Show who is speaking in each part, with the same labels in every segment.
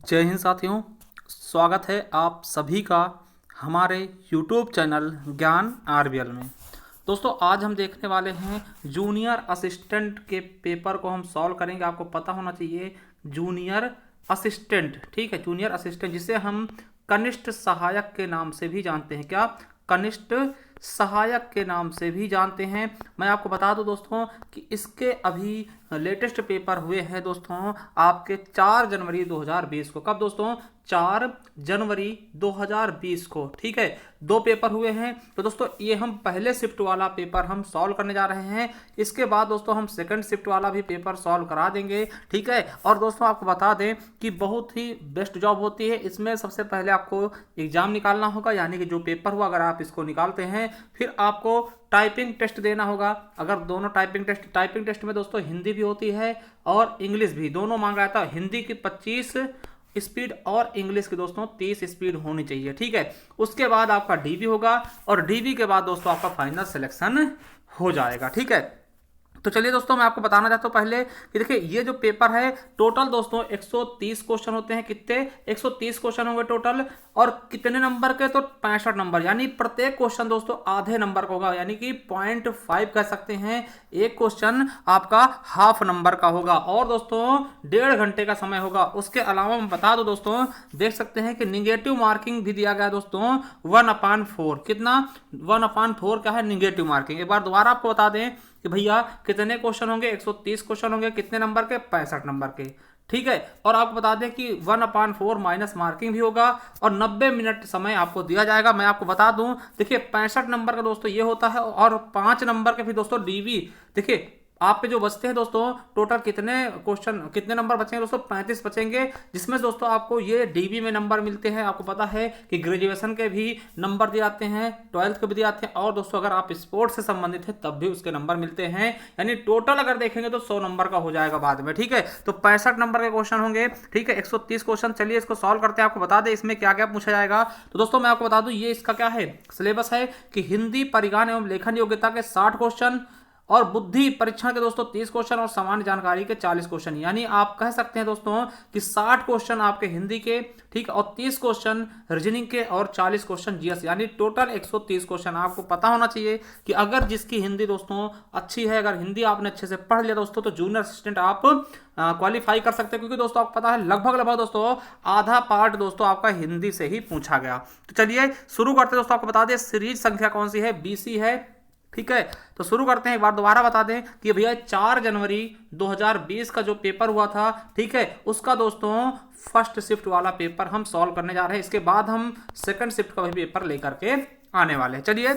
Speaker 1: जय हिंद साथियों, स्वागत है आप सभी का हमारे YouTube चैनल ज्ञान आरबीएल में। दोस्तों आज हम देखने वाले हैं जूनियर असिस्टेंट के पेपर को हम सॉल्व करेंगे। आपको पता होना चाहिए जूनियर असिस्टेंट, ठीक है, जूनियर असिस्टेंट जिसे हम कनिष्ठ सहायक के नाम से भी जानते हैं। क्या? कनिष्ठ सहायक के नाम से भी जानते हैं। मैं आपको बता दूं दोस्तों कि इसके अभी लेटेस्ट पेपर हुए हैं दोस्तों आपके 4 जनवरी 2020 को। कब दोस्तों? 4 जनवरी 2020 को, ठीक है। 2 पेपर हुए हैं। तो दोस्तों ये हम पहले शिफ्ट वाला पेपर हम सॉल्व करने जा रहे हैं। इसके बाद दोस्तों हम सेकंड शिफ्ट वाला भी पेपर सॉल्व करा देंगे, ठीक है। और दोस्तों आपको बता दें कि बहुत ही बेस्ट जॉब होती है। इसमें सबसे पहले आपको एग्जाम निकालना होगा, यानी कि जो पेपर हुआ अगर आप इसको निकालते हैं फिर आपको टाइपिंग टेस्ट देना होगा। अगर दोनों टाइपिंग टेस्ट में दोस्तों हिंदी भी होती है और इंग्लिश भी, दोनों मांगा था। हिंदी की 25 स्पीड और इंग्लिश की दोस्तों 30 स्पीड होनी चाहिए, ठीक है। उसके बाद आपका डीबी होगा और डीबी के बाद दोस्तों आपका फाइनल सिलेक्शन हो जाएगा, ठीक है। तो चलिए दोस्तों मैं आपको बताना चाहता हूं पहले कि देखिए ये जो पेपर है टोटल दोस्तों 130 क्वेश्चन होते हैं। कितने? 130 क्वेश्चन होंगे टोटल। और कितने नंबर के? तो 65 नंबर, यानी प्रत्येक क्वेश्चन दोस्तों आधे नंबर का होगा, यानी कि 0.5 कह सकते हैं। एक क्वेश्चन आपका हाफ नंबर का होगा और दोस्तों 1.5 घंटे का समय होगा। उसके अलावा मैं बता दो दोस्तों, देख सकते हैं कि निगेटिव मार्किंग भी दिया गया दोस्तों 1/4। कितना? 1/4 क्या है? Negative marking. एक बार दोबारा आपको बता दें कि भैया कितने क्वेश्चन होंगे? 130 क्वेश्चन होंगे। कितने नंबर के? 65 नंबर के, ठीक है। और आपको बता दें कि 1/4 माइनस मार्किंग भी होगा और 90 मिनट समय आपको दिया जाएगा। मैं आपको बता दूं, देखिए 65 नंबर का दोस्तों ये होता है और 5 नंबर के फिर दोस्तों डीवी। देखिए आपके जो बचते हैं दोस्तों टोटल कितने क्वेश्चन, कितने नंबर बचेंगे दोस्तों? 35 बचेंगे, जिसमें दोस्तों आपको ये डीबी में नंबर मिलते हैं। आपको पता है कि ग्रेजुएशन के भी नंबर दिए जाते हैं, 12th के भी दिए जाते हैं और दोस्तों अगर आप स्पोर्ट्स से संबंधित है तब भी उसके नंबर मिलते हैं। यानी टोटल अगर देखेंगे तो 100 नंबर का हो जाएगा बाद में, ठीक है। तो 65 नंबर के क्वेश्चन होंगे, ठीक है। 130 क्वेश्चन। चलिए इसको सॉल्व करते हैं। आपको बता दें इसमें क्या क्या पूछा जाएगा। तो दोस्तों मैं आपको बता दूं ये इसका क्या है, सिलेबस है कि हिंदी परिज्ञान एवं लेखन योग्यता के 60 क्वेश्चन और बुद्धि परीक्षण के दोस्तों 30 क्वेश्चन और सामान्य जानकारी के 40 क्वेश्चन। यानी आप कह सकते हैं दोस्तों कि 60 क्वेश्चन आपके हिंदी के, ठीक, और 30 क्वेश्चन रीजनिंग के और 40 क्वेश्चन जीएस, यानी टोटल 130 क्वेश्चन। आपको पता होना चाहिए कि अगर जिसकी हिंदी दोस्तों अच्छी है, अगर हिंदी आपने अच्छे से पढ़ लिया दोस्तों, तो जूनियर असिस्टेंट आप क्वालिफाई कर सकते हैं। क्योंकि दोस्तों आपको पता है लगभग दोस्तों आधा पार्ट दोस्तों आपका हिंदी से ही पूछा गया। तो चलिए शुरू करते हैं दोस्तों। आपको बता दें सीरीज संख्या कौन सी है? बीसी है, ठीक है। तो शुरू करते हैं। एक बार दोबारा बता दें कि भैया 4 जनवरी 2020 का जो पेपर हुआ था, ठीक है, उसका दोस्तों फर्स्ट शिफ्ट वाला पेपर हम सॉल्व करने जा रहे हैं। इसके बाद हम सेकंड शिफ्ट का भी पेपर लेकर के आने वाले हैं। चलिए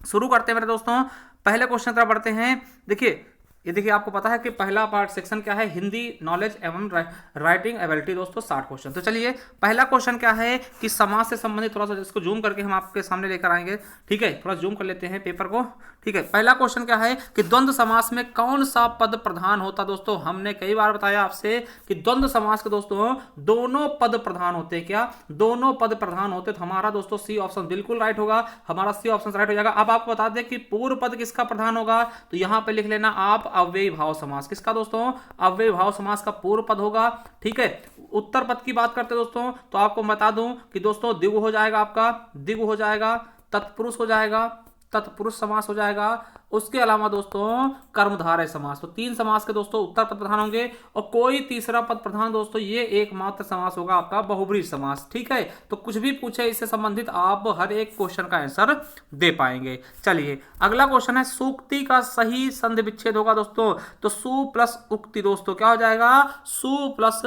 Speaker 1: शुरू करते हैं मेरे दोस्तों। पहले क्वेश्चन तरफ बढ़ते हैं। देखिए ये देखिए आपको पता है कि पहला पार्ट सेक्शन क्या है? हिंदी नॉलेज एवं राइटिंग एबिलिटी दोस्तों 60 क्वेश्चन। तो चलिए पहला क्वेश्चन क्या है कि समास से संबंधित, थोड़ा सा इसको जूम करके हम आपके सामने लेकर आएंगे, ठीक है। थोड़ा जूम कर लेते हैं पेपर को, ठीक है। पहला क्वेश्चन क्या है कि द्वंद्व समास में कौन सा पद प्रधान होता? दोस्तों हमने कई बार बताया आपसे कि द्वंद्व समास के दोस्तों दोनों पद प्रधान होते हैं। क्या? दोनों पद प्रधान होते। तो हमारा दोस्तों सी ऑप्शन बिल्कुल राइट होगा, हमारा सी ऑप्शन राइट हो जाएगा। अब आपको बता दें कि पूर्व पद किसका प्रधान होगा, तो यहां पे लिख लेना आप अव्ययी भाव समास। किसका दोस्तों? अव्ययी भाव समास का पूर्व पद होगा, ठीक है। उत्तर पद की बात करते दोस्तों तो आपको बता दूं कि दोस्तों द्विगु हो जाएगा, आपका द्विगु हो जाएगा, तत्पुरुष हो जाएगा, तत्पुरुष समास हो जाएगा। उसके अलावा दोस्तों कर्मधारय समास। तो 3 समास के दोस्तों उत्तर पद प्रधान होंगे और कोई तीसरा पद प्रधान दोस्तों ये एकमात्र समास होगा आपका बहुब्रीहि समास, ठीक है। तो कुछ भी पूछे इससे संबंधित आप हर एक क्वेश्चन का आंसर दे पाएंगे। चलिए अगला क्वेश्चन है सूक्ति का सही संधि विच्छेद होगा दोस्तों। तो सु प्लस उक्ति दोस्तों क्या हो जाएगा? सु प्लस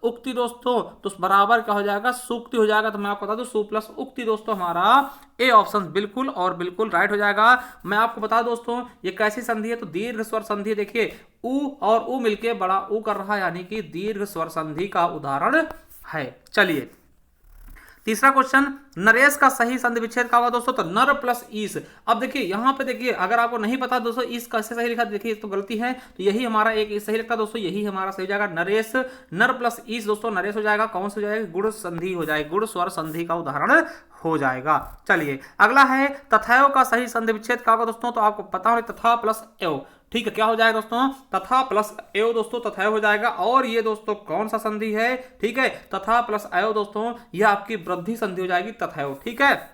Speaker 1: उक्ति दोस्तों तो बराबर क्या हो जाएगा? सूक्ति हो जाएगा। तो मैं आपको बता दूं सु प्लस उक्ति दोस्तों हमारा ए ऑप्शन बिल्कुल और बिल्कुल राइट हो जाएगा। मैं आपको बता दोस्तों ये कैसी संधि है? तो दीर्घ स्वर संधि। देखिए उ और उ मिलके बड़ा उ कर रहा है, यानी कि दीर्घ स्वर संधि का उदाहरण है। चलिए तीसरा क्वेश्चन, नरेश का सही संधि विच्छेद का होगा दोस्तों। तो नर प्लस ईस। अब देखिए यहां पे देखिए अगर आपको नहीं पता दोस्तों ईस कैसे सही लिखा, देखिए तो गलती है। तो यही हमारा एक सही लिखा दोस्तों, यही हमारा सही हो जाएगा नरेश। नर प्लस ईस दोस्तों नरेश हो जाएगा। कौन सा हो जाएगा? गुण संधि हो जाएगी, गुण स्वर संधि का उदाहरण हो जाएगा। चलिए अगला है तथैव का सही संधि विच्छेद का होगा दोस्तों। तो आपको पता हो तथा प्लस एव, ठीक है, क्या हो जाएगा दोस्तों, तथा प्लस एव दोस्तों, तथा हो जाएगा। और ये दोस्तों कौन सा संधि है, ठीक है, तथा प्लस एव दोस्तों, ये आपकी वृद्धि संधि हो जाएगी, तथा, ठीक है।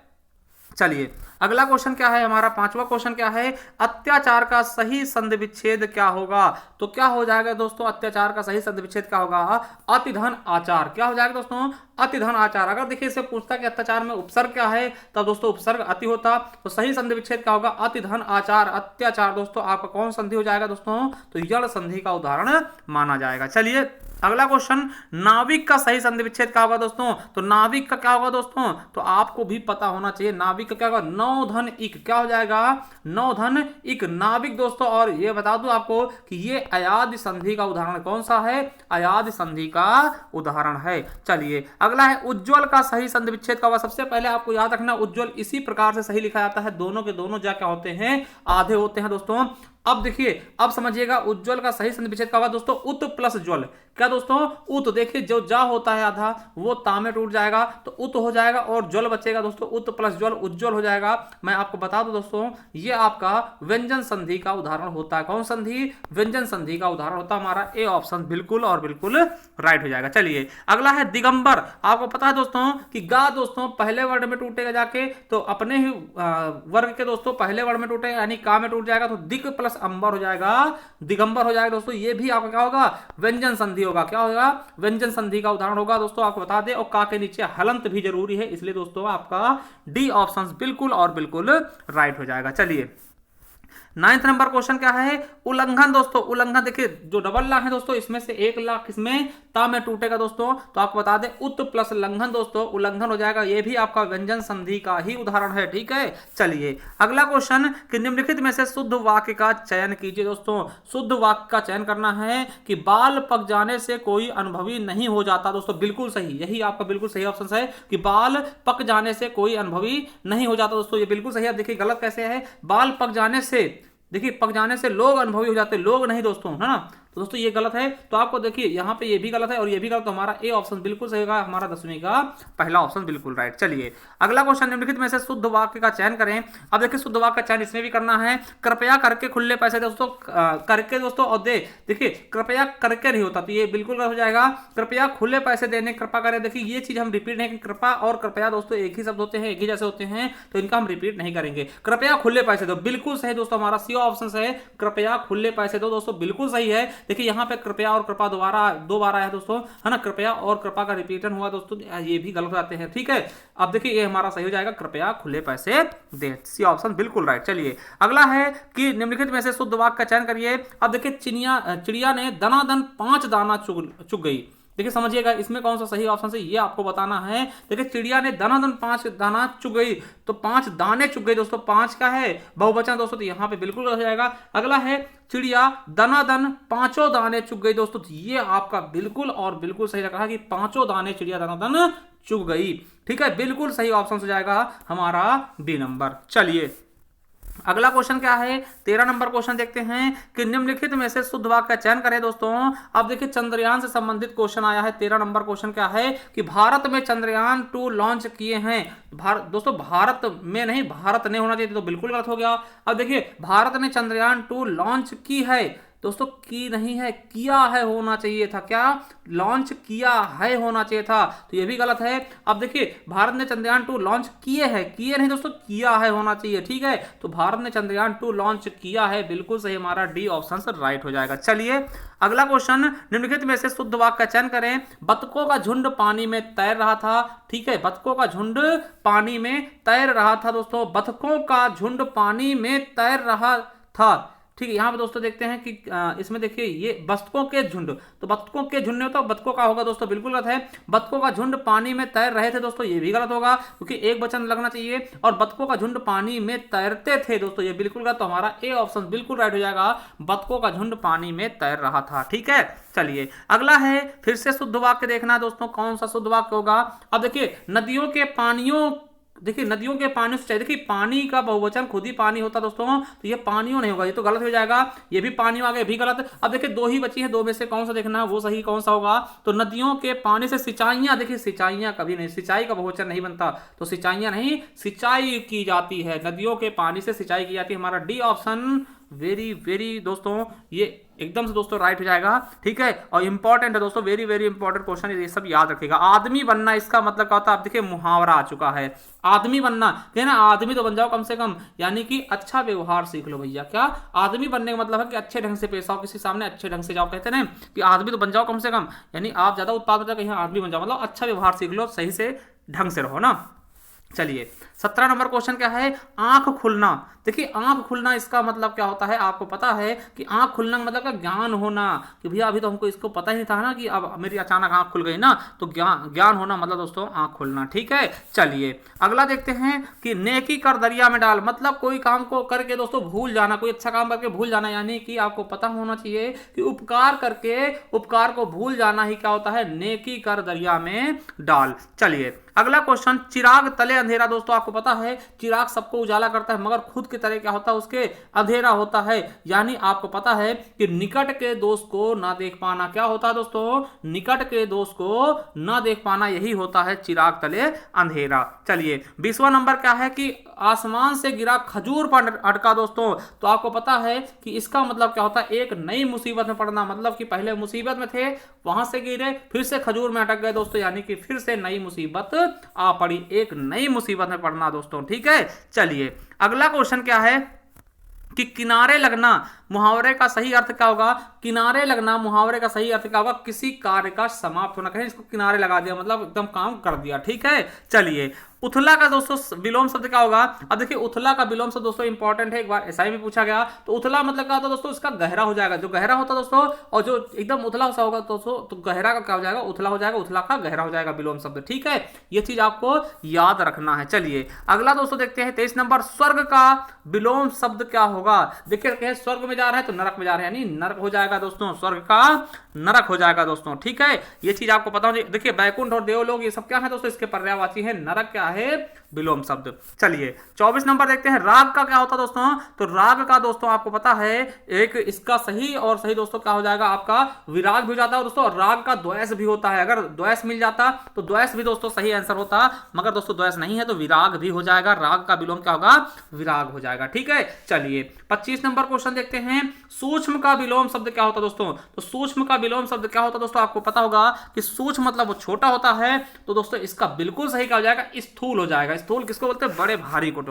Speaker 1: चलिए अगला क्वेश्चन क्या है, हमारा पांचवा क्वेश्चन क्या है, अत्याचार का सही संधि विच्छेद क्या होगा। तो क्या हो जाएगा दोस्तों, अत्याचार का सही संधि विच्छेद क्या होगा, अतिधन आचार। क्या हो जाएगा दोस्तों, अतिधन आचार। अगर देखिए इसे पूछता कि अत्याचार में उपसर्ग क्या है, तब दोस्तों उपसर्ग अति होता, तो सही संधि विच्छेद क्या होगा, अतिधन आचार। अत्याचार दोस्तों आपका कौन संधि हो जाएगा दोस्तों, तो यण संधि का उदाहरण माना जाएगा। चलिए अगला क्वेश्चन, नाविक का सही संधि विच्छेद क्या होगा दोस्तों। तो नाविक का क्या होगा दोस्तों, तो आपको भी पता होना चाहिए, नाविक का क्या होगा, नौधन इक। क्या हो जाएगा, नौधन इक, नाविक दोस्तों। और ये बता दूं आपको कि ये अयाद संधि का उदाहरण कौन सा है, अयाद संधि का उदाहरण है। चलिए अगला है, उज्ज्वल का सही संधि विच्छेद क्या होगा। सबसे पहले आपको याद रखना, उज्ज्वल इसी प्रकार से सही लिखा जाता है, दोनों के दोनों क्या होते हैं, आधे होते हैं दोस्तों। अब देखिए, अब समझिएगा, उज्ज्वल का सही संधि विच्छेद क्या होगा दोस्तों, उत प्लस ज्वल। क्या दोस्तों, उत, देखिए जो जा होता है आधा वो ता में टूट जाएगा, तो उत हो जाएगा और ज्वल बचेगा दोस्तों, उत प्लस ज्वल उज्ज्वल हो जाएगा। मैं आपको बता दूं दोस्तों, ये आपका व्यंजन संधि का उदाहरण होता है। कौन संधि, व्यंजन संधि का उदाहरण होता है हमारा ए ऑप्शन बिल्कुल और बिल्कुल राइट हो जाएगा। चलिए अगला है दिगंबर। आपको पता है दोस्तों कि गा दोस्तों पहले वर्ड में टूटेगा जाके, तो अपने ही वर्ग के दोस्तों पहले वर्ड में टूटेगा, यानी का में टूट जाएगा, तो दिग प्लस अंबर हो जाएगा, दिगंबर हो जाएगा दोस्तों। ये भी आपका क्या होगा, व्यंजन संधि होगा। क्या होगा, व्यंजन संधि का उदाहरण होगा दोस्तों, आपको बता दें। और का के नीचे हलंत भी जरूरी है, इसलिए दोस्तों आपका डी ऑप्शन बिल्कुल और बिल्कुल राइट हो जाएगा। चलिए 9th नंबर क्वेश्चन क्या है, उल्लंघन दोस्तों। उल्लंघन देखिए, जो डबल ला है दोस्तों, इसमें से एक ला किसमें, ता में टूटेगा दोस्तों, तो आपको बता दें उत प्लस लंघन दोस्तों, उल्लंघन हो जाएगा। ये भी आपका व्यंजन संधि का ही उदाहरण है, ठीक है। चलिए अगला क्वेश्चन, कि निम्नलिखित में से शुद्ध वाक्य का चयन कीजिए दोस्तों। शुद्ध वाक्य का चयन करना है कि बाल पक जाने से कोई अनुभवी नहीं हो जाता दोस्तों, बिल्कुल सही, यही आपका बिल्कुल सही ऑप्शन है कि बाल पक जाने से कोई अनुभवी नहीं हो जाता दोस्तों, ये बिल्कुल सही है। अब देखिए गलत कैसे है, बाल पक जाने से, देखिए पक जाने से लोग अनुभवी हो जाते हैं, लोग नहीं दोस्तों, है ना। तो दोस्तों ये गलत है, तो आपको देखिए यहाँ पे ये भी गलत है और ये भी गलत, तो हमारा ए ऑप्शन बिल्कुल सही होगा, हमारा 10वीं का पहला ऑप्शन बिल्कुल राइट। चलिए अगला क्वेश्चन, निम्नलिखित में से शुद्ध वाक्य का चयन करें। अब देखिए शुद्ध वाक्य का चयन इसमें भी करना है, कृपया करके खुले पैसे दोस्तों, करके दोस्तों और दे, देखिए कृपया करके नहीं होता, तो ये बिल्कुल गलत हो जाएगा। कृपया खुले पैसे देने, कृपा करें, देखिए ये चीज हम रिपीट नहीं, कृपा और कृपया दोस्तों एक ही शब्द होते हैं, एक ही जैसे होते हैं, तो इनका हम रिपीट नहीं करेंगे। कृपया खुले पैसे दो, बिल्कुल सही दोस्तों, हमारा सी ऑप्शन है, कृपया खुले पैसे दो दोस्तों, बिल्कुल सही है। देखिए यहाँ पे कृपया और कृपा दोबारा दो बार आया दोस्तों, है ना, कृपया और कृपा का रिपीटन हुआ दोस्तों, ये भी गलत आते हैं, ठीक है। अब देखिए ये हमारा सही हो जाएगा, कृपया खुले पैसे दे, सी ऑप्शन बिल्कुल राइट। चलिए अगला है कि निम्नलिखित में से शुद्ध वाक्य का चयन करिए। अब देखिए चिड़िया ने दनादन 5 दाना चुग गई। देखिए समझिएगा इसमें कौन सा सही ऑप्शन है, ये आपको बताना है। देखिए चिड़िया ने दनादन 5 दाना चुग गई, तो 5 दाने चुग गई दोस्तों, 5 का है बहुवचन दोस्तों, तो यहाँ पे बिल्कुल हो जाएगा। अगला है चिड़िया दनादन 5 दाने चुग गई दोस्तों, तो ये आपका बिल्कुल और बिल्कुल सही लग रहा है कि 5 दाने चिड़िया दनादन चुग गई, ठीक है, बिल्कुल सही ऑप्शन हो जाएगा हमारा डी नंबर। चलिए अगला क्वेश्चन क्या है, 13 नंबर क्वेश्चन देखते हैं कि निम्नलिखित में से शुद्ध वाक्य का चयन करें दोस्तों। अब देखिए चंद्रयान से संबंधित क्वेश्चन आया है। 13 नंबर क्वेश्चन क्या है कि भारत में चंद्रयान 2 लॉन्च किए हैं। दोस्तों भारत में नहीं, भारत ने होना चाहिए, तो बिल्कुल गलत हो गया। अब देखिए भारत ने चंद्रयान 2 लॉन्च की है दोस्तों, की नहीं है, किया है होना चाहिए था, क्या, लॉन्च किया है होना चाहिए था, तो ये भी गलत है। अब देखिए भारत ने चंद्रयान 2 लॉन्च किए हैं, किए नहीं दोस्तों, किया है होना चाहिए, ठीक है। तो भारत ने चंद्रयान 2 लॉन्च किया है, बिल्कुल सही, हमारा डी ऑप्शन राइट हो जाएगा। चलिए अगला क्वेश्चन, निम्नलिखित में से शुद्ध वाक्य का चयन करें। बतखों का झुंड पानी में तैर रहा था, ठीक है, बतखों का झुंड पानी में तैर रहा था दोस्तों, बतखों का झुंड पानी में तैर रहा था, ठीक है। यहाँ पे दोस्तों देखते हैं कि इसमें देखिए ये बतखों के झुंड, तो बतखों के झुंड नहीं होता, बतखों का होगा दोस्तों, बिल्कुल गलत है। बतखों का झुंड पानी में तैर रहे थे दोस्तों, ये भी गलत होगा क्योंकि एक वचन लगना चाहिए, और बतखों का झुंड पानी में तैरते थे दोस्तों, ये बिल्कुल गलत, तो हमारा ए ऑप्शन बिल्कुल राइट हो जाएगा, बतखों का झुंड पानी में तैर रहा था, ठीक है। चलिए अगला है, फिर से शुद्ध वाक्य देखना है दोस्तों, कौन सा शुद्ध वाक्य होगा। अब देखिए नदियों के पानियों, देखिए नदियों के पानी से, देखिए पानी का बहुवचन खुद ही पानी होता दोस्तों, तो ये पानियों नहीं होगा, ये तो गलत हो जाएगा, ये भी पानी आ गया, भी गलत। अब देखिए 2 ही बची है, 2 में से कौन सा देखना है, वो सही कौन सा होगा। तो नदियों के पानी से सिंचाइयां, देखिए सिंचाइयां कभी नहीं, सिंचाई का बहुवचन नहीं बनता, तो सिंचाइयां नहीं, सिंचाई की जाती है, नदियों के पानी से सिंचाई की जाती है, हमारा डी ऑप्शन वेरी वेरी दोस्तों ये एकदम से दोस्तों राइट हो जाएगा। ठीक है, और इंपॉर्टेंट है दोस्तों, वेरी वेरी इंपॉर्टेंट क्वेश्चन, ये सब याद रखिएगा। आदमी बनना इसका मतलब क्या होता है, आप देखिए मुहावरा आ चुका है। आदमी बनना है ना, आदमी तो बन जाओ कम से कम, यानी कि अच्छा व्यवहार सीख लो भैया। क्या आदमी बनने का मतलब है कि अच्छे ढंग से पेश आओ, किसी सामने अच्छे ढंग से जाओ। कहते हैं कि आदमी तो बन जाओ कम से कम, यानी आप ज्यादा उत्पाद हो जाओ, आदमी बन जाओ, मतलब अच्छा व्यवहार सीख लो, सही से ढंग से रहो ना। चलिए 17 नंबर क्वेश्चन क्या है, आंख खुलना। देखिए आंख खुलना इसका मतलब क्या होता है, आपको पता है कि आंख खुलना का मतलब का ज्ञान होना, कि भैया अभी तो हमको इसको पता ही नहीं था ना कि अब मेरी अचानक आंख खुल गई ना, तो ज्ञान होना मतलब दोस्तों आंख खुलना। ठीक है, चलिए अगला देखते हैं कि नेकी कर दरिया में डाल, मतलब कोई काम को करके दोस्तों भूल जाना, कोई अच्छा काम करके भूल जाना, यानी कि आपको पता होना चाहिए कि उपकार करके उपकार को भूल जाना ही क्या होता है, नेकी कर दरिया में डाल। चलिए अगला क्वेश्चन, चिराग तले अंधेरा। दोस्तों आपको पता है चिराग सबको उजाला करता है, मगर खुद की तरह क्या होता है, उसके अंधेरा होता है। यानी आपको पता है कि निकट के दोस्त को ना देख पाना, क्या होता है दोस्तों, निकट के दोस्त को ना देख पाना, यही होता है चिराग तले अंधेरा। चलिए 20वां नंबर क्या है कि आसमान से गिरा खजूर पर अटका। दोस्तों तो आपको पता है कि इसका मतलब क्या होता है, एक नई मुसीबत में पड़ना, मतलब कि पहले मुसीबत में थे, वहां से गिरे, फिर से खजूर में अटक गए दोस्तों, यानी कि फिर से नई मुसीबत आ पड़ी, एक नई मुसीबत में पड़ना दोस्तों। ठीक है, चलिए अगला क्वेश्चन क्या है कि किनारे लगना मुहावरे का सही अर्थ क्या होगा, किनारे लगना मुहावरे का सही अर्थ क्या होगा, किसी कार्य का समाप्त होना, कहें इसको किनारे लगा दिया, मतलब एकदम काम कर दिया। ठीक है, चलिए उथला का दोस्तों विलोम शब्द क्या होगा। अब देखिए उथला का विलोम शब्द दोस्तों इंपॉर्टेंट है, एक बार एसआई में पूछा गया, तो उथला मतलब क्या होता है दोस्तों, इसका गहरा हो जाएगा, जो गहरा होता है दोस्तों, और जो एकदम उथला सा होगा दोस्तों, तो गहरा का क्या हो जाएगा, उथला हो जाएगा, उथला का गहरा हो जाएगा विलोम शब्द। ठीक है, ये चीज आपको याद रखना है। चलिए अगला दोस्तों देखते हैं 23 नंबर, स्वर्ग का विलोम शब्द क्या होगा। देखिए स्वर्ग में जा रहा है तो नरक में जा रहा है, यानी नरक हो जाएगा दोस्तों, स्वर्ग का नरक हो जाएगा दोस्तों। ठीक है, ये चीज आपको पता होनी। देखिए बैकुंठ और देवलोक ये सब क्या है दोस्तों, इसके पर्यायवाची है, नरक क्या है, विलोम शब्द। चलिए 24 नंबर देखते हैं, राग का क्या होता है दोस्तों, तो राग का दोस्तों आपको पता है एक इसका सही और सही दोस्तों क्या हो जाएगा, आपका विराग भी हो जाता है दोस्तों, और राग का द्वेष भी होता है। अगर द्वेष मिल जाता तो द्वेष भी दोस्तों सही आंसर होता, मगर दोस्तों द्वेष नहीं है तो विराग भी हो जाएगा, राग का विलोम क्या होगा, विराग हो जाएगा। ठीक है, चलिए 25 नंबर क्वेश्चन देखते हैं, सूक्ष्म का विलोम शब्द क्या होता है दोस्तों, तो सूक्ष्म का विलोम शब्द क्या होता है दोस्तों, आपको पता होगा कि सूक्ष्म मतलब वो छोटा होता है, तो दोस्तों इसका बिल्कुल सही क्या हो जाएगा, स्थूल हो जाएगा। स्थूल किसको बोलते हैं, बड़े भारी को।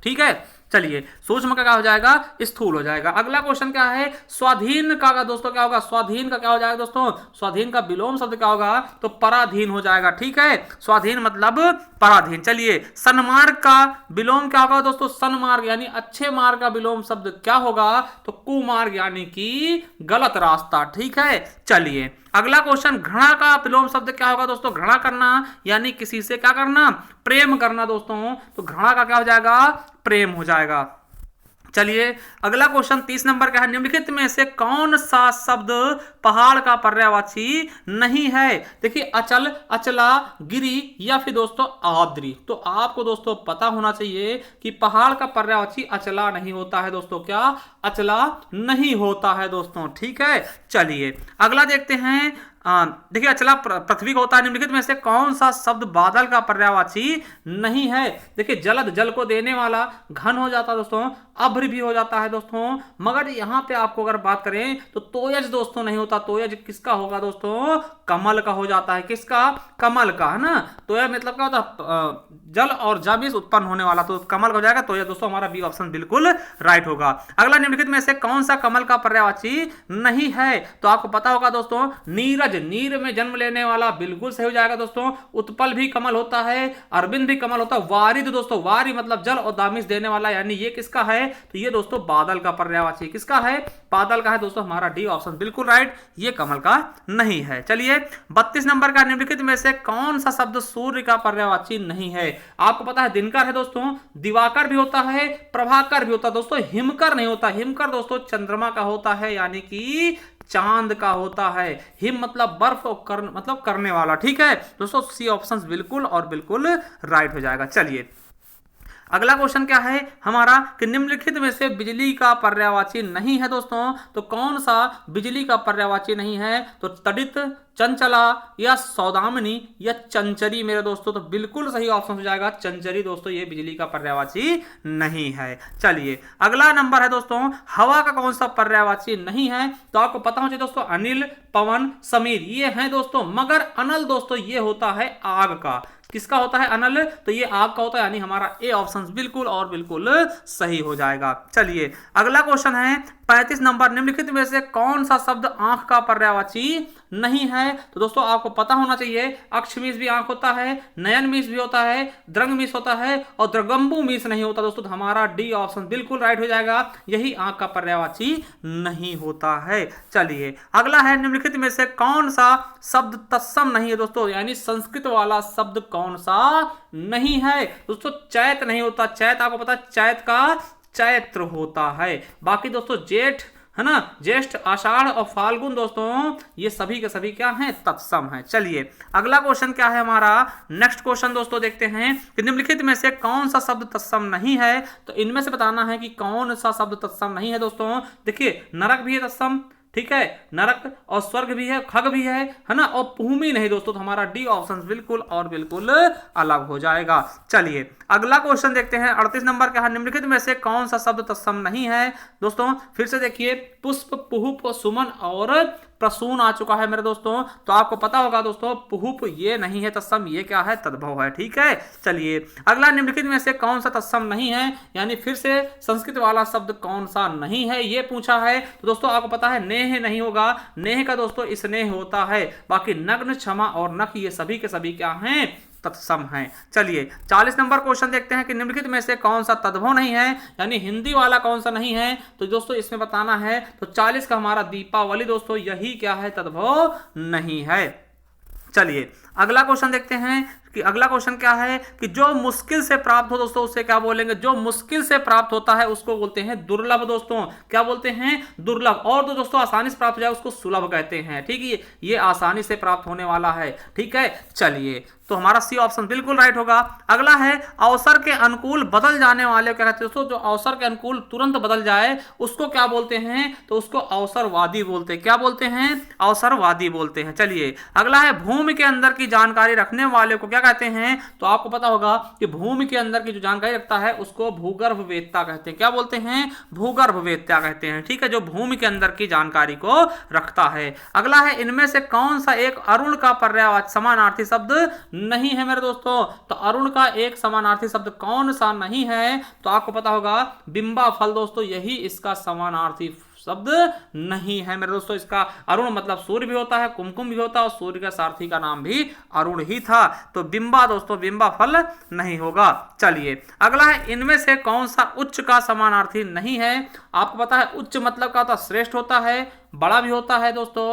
Speaker 1: ठीक है, चलिए सूक्ष्म का क्या हो जाएगा, स्थूल हो जाएगा। अगला क्वेश्चन क्या है, स्वाधीन का दोस्तों क्या होगा, स्वाधीन का क्या हो जाएगा दोस्तों, स्वाधीन का विलोम शब्द क्या होगा, तो पराधीन हो जाएगा। ठीक है, स्वाधीन मतलब पराधीन। चलिए सन्मार्ग का विलोम क्या होगा दोस्तों, सन्मार्ग यानी अच्छे मार्ग का विलोम शब्द क्या होगा, तो कुमार्ग यानी कि गलत रास्ता। ठीक है, चलिए अगला क्वेश्चन, घृणा का विलोम शब्द क्या होगा दोस्तों, घृणा करना यानी किसी से क्या करना, प्रेम करना दोस्तों, तो घृणा का क्या हो जाएगा, प्रेम हो जाएगा। चलिए अगला क्वेश्चन 30 नंबर का है, निम्नलिखित में से कौन सा शब्द पहाड़ का पर्यायवाची नहीं है। देखिए अचल, अचला, गिरी या फिर दोस्तों आद्री। तो आपको दोस्तों पता होना चाहिए कि पहाड़ का पर्यायवाची अचला नहीं होता है दोस्तों, क्या अचला नहीं होता है दोस्तों। ठीक है, चलिए अगला देखते हैं, देखिए अचला पृथ्वी का होता है। निम्नलिखित में से कौन सा शब्द बादल का पर्यायवाची नहीं है। देखिए जलद, जल को देने वाला, घन हो जाता है दोस्तों, अभ्र भी हो जाता है दोस्तों, मगर यहां पे आपको अगर बात करें तो तोयज दोस्तों नहीं होता। तोयज किसका होगा दोस्तों, कमल का हो जाता है, किसका, कमल का, है ना। तोयज मतलब क्या होता है, जल और जमीन उत्पन्न होने वाला, तो कमल का हो जाएगा। तो ये दोस्तों हमारा बी ऑप्शन बिल्कुल राइट होगा। अगला, निम्नलिखित में से कौन सा कमल का पर्यायवाची नहीं है, तो आपको पता होगा दोस्तों नीरज, नीर में जन्म लेने वाला, बिल्कुल सही हो जाएगा दोस्तों। उत्पल भी कमल होता है, अरविंद भी कमल होता है। वारिद दोस्तों, वारी मतलब जल और दामिश देने वाला, यानी ये किसका है, तो ये दोस्तों बादल का पर्यायवाची किसका है, बादल का है दोस्तों। हमारा डी ऑप्शन बिल्कुल राइट, ये कमल का नहीं है। चलिए 32 नंबर का, निम्नलिखित में से कौन सा शब्द सूर्य का पर्यायवाची नहीं है। आपको पता है दिनकर है दोस्तों, दिवाकर भी होता है, प्रभाकर भी होता है दोस्तों, हिमकर नहीं होता। हिमकर दोस्तों चंद्रमा का होता है, यानी कि चांद का होता है। हिम मतलब बर्फ और मतलब करने वाला। ठीक है दोस्तों, सी ऑप्शन बिल्कुल और बिल्कुल राइट हो जाएगा। चलिए अगला क्वेश्चन क्या है हमारा, कि निम्नलिखित में से बिजली का पर्यायवाची नहीं है दोस्तों, तो कौन सा बिजली का पर्यायवाची नहीं है, तो तड़ित, चंचला या सौदामिनी या चंचरी मेरे दोस्तों? तो बिल्कुल सही ऑप्शन हो जाएगा चंचरी दोस्तों, ये बिजली का पर्यायवाची नहीं है। चलिए अगला नंबर है दोस्तों, हवा का कौन सा पर्यायवाची नहीं है? तो आपको पता होना चाहिए दोस्तों, अनिल, पवन, समीर ये हैं दोस्तों, मगर अनल दोस्तों ये होता है आग का। किसका होता है? अनल, तो ये आग का होता है, यानी हमारा ए ऑप्शन बिल्कुल और बिल्कुल सही हो जाएगा। चलिए अगला क्वेश्चन है 35 नंबर, निम्नलिखित में से कौन सा शब्द आंख का पर्यायवाची नहीं है? तो दोस्तों आपको पता होना चाहिए, अक्षमीश भी आंख होता है, नयन मीश भी होता है, द्रंग मीश होता है और द्रगंबु मीश नहीं होता दोस्तों। तो हमारा डी ऑप्शन बिल्कुल राइट हो जाएगा, यही आंख का पर्यायवाची नहीं होता है। चलिए अगला है, निम्नलिखित में से कौन सा शब्द तत्सम नहीं है दोस्तों, यानी संस्कृत वाला शब्द कौन सा नहीं है? दोस्तों चैत नहीं होता, चैत आपको पता है चैत का चैत्र होता है। बाकी दोस्तों जेठ है ना, ज्येष्ठ, आषाढ़ और फाल्गुन दोस्तों ये सभी के सभी क्या हैं? तत्सम हैं। चलिए अगला क्वेश्चन क्या है हमारा, नेक्स्ट क्वेश्चन दोस्तों देखते हैं कि निम्नलिखित में से कौन सा शब्द तत्सम नहीं है? तो इनमें से बताना है कि कौन सा शब्द तत्सम नहीं है दोस्तों। देखिए नरक भी है तत्सम, ठीक है, नरक और स्वर्ग भी है, खग भी है ना, और भूमि नहीं दोस्तों। तो हमारा डी ऑप्शन बिल्कुल और बिल्कुल अलग हो जाएगा। चलिए अगला क्वेश्चन देखते हैं 38 नंबर का, निम्नलिखित में से कौन सा शब्द तत्सम नहीं है? दोस्तों फिर से देखिए, पुष्प, पुहुप, सुमन और प्रसून आ चुका है मेरे दोस्तों। तो आपको पता होगा दोस्तों, पुहुप ये नहीं है तत्सम, ये क्या है? तद्भव है, ठीक है। चलिए अगला, निम्नलिखित में से कौन सा तत्सम नहीं है, यानी फिर से संस्कृत वाला शब्द कौन सा नहीं है ये पूछा है। तो दोस्तों आपको पता है नेह नहीं होगा, नेह का दोस्तों स्नेह होता है। बाकी नग्न, क्षमा और नख ये सभी के सभी क्या हैं? तत्सम हैं। चलिए 40 नंबर क्वेश्चन देखते हैं कि निम्नलिखित में से कौन सा तद्भव नहीं है, यानी हिंदी वाला कौन सा नहीं है? तो दोस्तों इसमें बताना है। तो 40 का हमारा दीपावली दोस्तों यही क्या है? तद्भव नहीं है। चलिए अगला क्वेश्चन देखते हैं कि अगला क्वेश्चन क्या है कि जो मुश्किल से प्राप्त हो दोस्तों उसे क्या बोलेंगे? जो मुश्किल से प्राप्त होता है उसको बोलते हैं दुर्लभ दोस्तों। क्या बोलते हैं? दुर्लभ। और तो दोस्तों आसानी से प्राप्त हो जाए उसको सुलभ कहते हैं, ठीक है। ये आसानी से प्राप्त होने वाला है, ठीक है। चलिए तो हमारा सी ऑप्शन बिल्कुल राइट होगा। अगला है अवसर के अनुकूल बदल जाने वाले क्या कहते हैं दोस्तों? जो अवसर के अनुकूल तुरंत बदल जाए उसको क्या बोलते हैं? तो उसको अवसरवादी बोलते हैं। क्या बोलते हैं? अवसरवादी बोलते हैं। चलिए अगला है भूमि के अंदर की जानकारी रखने वाले को क्या कहते हैं? तो आपको पता होगा कि भूमि के अंदर की जो जानकारी रखता है उसको भूगर्भवेत्ता कहते हैं। क्या बोलते हैं? भूगर्भवेत्ता कहते हैं, ठीक है, जो भूमि के अंदर की जानकारी को रखता है। अगला है इनमें से कौन सा एक अरुण का पर्यायवाची समानार्थी शब्द नहीं है मेरे दोस्तों? तो अरुण का एक समानार्थी शब्द कौन सा नहीं है? तो आपको पता होगा बिंबा फल दोस्तों, यही इसका समानार्थी शब्द नहीं है मेरे दोस्तों। इसका अरुण मतलब सूर्य भी होता है, कुमकुम भी होता है और सूर्य का सारथी का नाम भी अरुण ही था। तो बिंबा दोस्तों, बिंबा फल नहीं होगा। चलिए अगला है इनमें से कौन सा उच्च का समानार्थी नहीं है? आपको पता है उच्च मतलब का होता श्रेष्ठ होता है, बड़ा भी होता है दोस्तों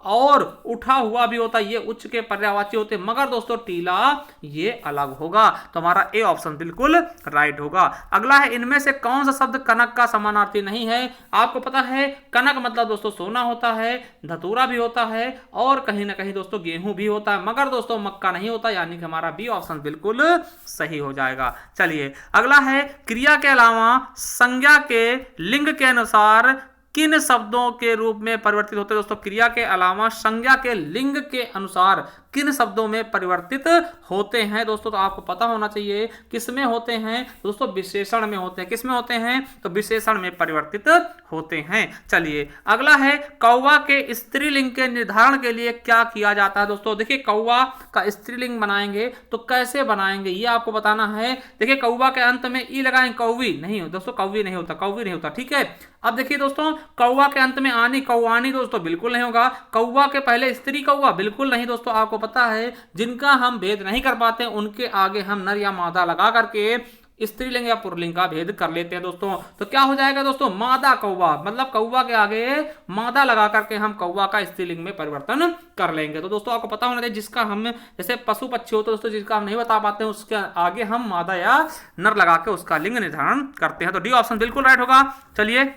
Speaker 1: और उठा हुआ भी होता है, ये उच्च के पर्यायवाची होते हैं। मगर दोस्तों टीला ये अलग होगा। तो हमारा ए ऑप्शन बिल्कुल राइट होगा। अगला है इनमें से कौन सा शब्द कनक का समानार्थी नहीं है? आपको पता है कनक मतलब दोस्तों सोना होता है, धतूरा भी होता है और कहीं ना कहीं दोस्तों गेहूं भी होता है, मगर दोस्तों मक्का नहीं होता, यानी कि हमारा बी ऑप्शन बिल्कुल सही हो जाएगा। चलिए अगला है क्रिया के अलावा संज्ञा के लिंग के अनुसार किन शब्दों के रूप में परिवर्तित होते हैं दोस्तों? क्रिया के अलावा संज्ञा के लिंग के अनुसार किन शब्दों में परिवर्तित होते हैं दोस्तों? तो आपको पता होना चाहिए किसमें होते हैं दोस्तों? विशेषण में होते हैं। किसमें होते हैं? तो विशेषण में परिवर्तित होते हैं। चलिए अगला है कौवा के स्त्रीलिंग के निर्धारण के लिए क्या किया जाता है दोस्तों? देखिए कौवा का स्त्रीलिंग बनाएंगे तो कैसे बनाएंगे ये आपको बताना है। देखिए कौवा के अंत में ई लगाएंगे, कौवी नहीं हो दोस्तों, कौवी नहीं होता, कौवी नहीं होता, ठीक है। अब देखिए दोस्तों कौवा के अंत में आनी, कौवानी दोस्तों बिल्कुल नहीं होगा। कौवा के पहले स्त्री कौवा बिल्कुल नहीं दोस्तों। आपको पता है जिनका हम भेद नहीं कर पाते उनके आगे हम नर या मादा लगा करके स्त्रीलिंग या पुल्लिंग का भेद कर लेते हैं दोस्तों। तो क्या हो जाएगा दोस्तों? मादा कौवा, मतलब कौवा के आगे मादा लगा करके हम कौवा का स्त्रीलिंग में परिवर्तन कर लेंगे। तो दोस्तों आपको पता होना चाहिए जिसका हम जैसे पशु पक्षी होते हैं दोस्तों, जिसका हम नहीं बता पाते हैं उसके आगे हम मादा या नर लगा के उसका लिंग निर्धारण करते हैं। तो डी ऑप्शन बिल्कुल राइट होगा। चलिए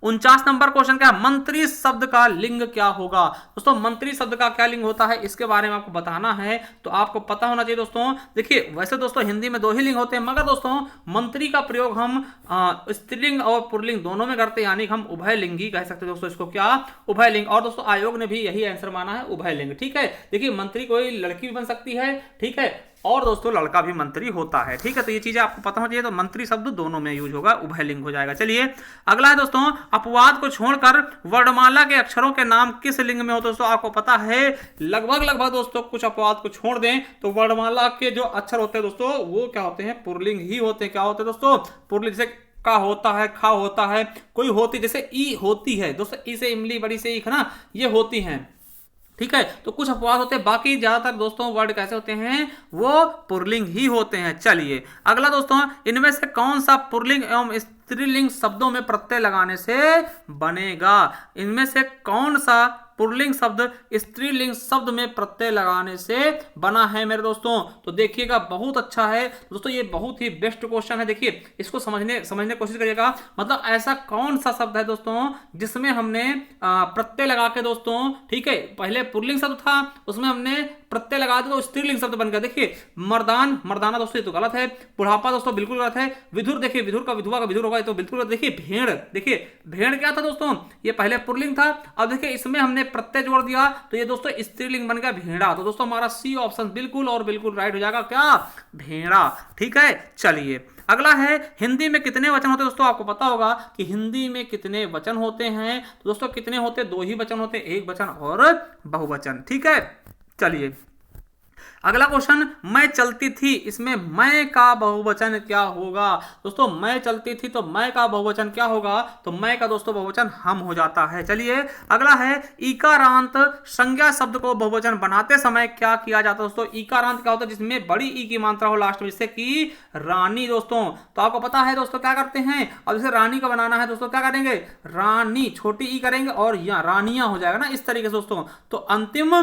Speaker 1: 49 नंबर क्वेश्चन क्या है, मंत्री शब्द का लिंग क्या होगा। दोस्तों मंत्री शब्द का क्या लिंग होता है इसके बारे में आपको बताना है, तो आपको पता होना चाहिए दोस्तों। देखिए वैसे दोस्तों हिंदी में 2 ही लिंग होते हैं, मगर दोस्तों मंत्री का प्रयोग हम स्त्रीलिंग और पुल्लिंग दोनों में करते हैं, यानी हम उभय लिंगी कह सकते हैं दोस्तों इसको, क्या उभय लिंग। और दोस्तों आयोग ने भी यही आंसर माना है, उभय लिंग। ठीक है, देखिए मंत्री कोई लड़की भी बन सकती है, ठीक है, और दोस्तों लड़का भी मंत्री होता है। ठीक है, तो ये चीजें आपको पता होनी चाहिए। तो मंत्री शब्द दोनों में यूज होगा, उभय लिंग हो जाएगा। चलिए अगला है दोस्तों, अपवाद को छोड़कर वर्णमाला के अक्षरों के नाम किस लिंग में हो। दोस्तों आपको पता है लगभग दोस्तों, कुछ अपवाद को छोड़ दें तो वर्णमाला के जो अक्षर होते हैं दोस्तों वो क्या होते हैं, पुल्लिंग ही होते हैं। क्या होते हैं दोस्तों, पुल्लिंग। जैसे का होता है, खा होता है, कोई होती, जैसे ई होती है दोस्तों, ई से इमली, बड़ी से ईख ना, ये होती हैं। ठीक है, तो कुछ अपवाद होते हैं, बाकी ज्यादातर दोस्तों वर्ड कैसे होते हैं, वो पुल्लिंग ही होते हैं। चलिए अगला दोस्तों, इनमें से कौन सा पुल्लिंग एवं स्त्रीलिंग शब्दों में प्रत्यय लगाने से बनेगा। इनमें से कौन सा पुल्लिंग शब्द स्त्रीलिंग शब्द में प्रत्यय लगाने से बना है मेरे दोस्तों। तो देखिएगा बहुत अच्छा है दोस्तों, ये बहुत ही बेस्ट क्वेश्चन है। देखिए इसको समझने की कोशिश करिएगा। मतलब ऐसा कौन सा शब्द है दोस्तों जिसमें हमने प्रत्यय लगा के दोस्तों, ठीक है, पहले पुल्लिंग शब्द था उसमें हमने प्रत्यय लगा दिया तो स्त्रीलिंग शब्द बन गया। देखिए मर्दान, मर्दाना दोस्तों ये तो गलत है। बुढ़ापा दोस्तों बिल्कुल गलत है। विधुर, देखिए विधुर का विधवा का विधुर होगा, ये तो बिल्कुल गलत। देखिए भेड़, देखिए भेड़ क्या था दोस्तों, ये पहले पुल्लिंग था, अब देखिए इसमें हमने प्रत्यय जोड़ दिया तो ये दोस्तों स्त्रीलिंग बन गया भेड़ा। तो दोस्तों हमारा सी ऑप्शन बिल्कुल और बिल्कुल राइट हो जाएगा, क्या, भेड़ा। ठीक है, चलिए अगला है, हिंदी में कितने वचन होते हैं। दोस्तों आपको पता होगा कि हिंदी में कितने वचन होते हैं। तो दोस्तों कितने होते हैं, 2 ही वचन होते हैं, एक वचन और बहुवचन। ठीक है, चलिए अगला क्वेश्चन, मैं चलती थी, इसमें मैं का बहुवचन क्या होगा। दोस्तों मैं चलती थी तो मैं का बहुवचन क्या होगा, तो मैं का दोस्तों बहुवचन हम हो जाता है। चलिए अगला है, ईकारांत संज्ञा शब्द को बहुवचन बनाते समय क्या किया जाता है। दोस्तों ईकारांत क्या होता है, जिसमें बड़ी ई की मात्रा हो लास्ट में, जैसे कि रानी। दोस्तों तो आपको पता है दोस्तों क्या करते हैं, और जैसे रानी का बनाना है दोस्तों क्या करेंगे, रानी छोटी ई करेंगे और या रानियां हो जाएगा ना, इस तरीके से दोस्तों। तो अंतिम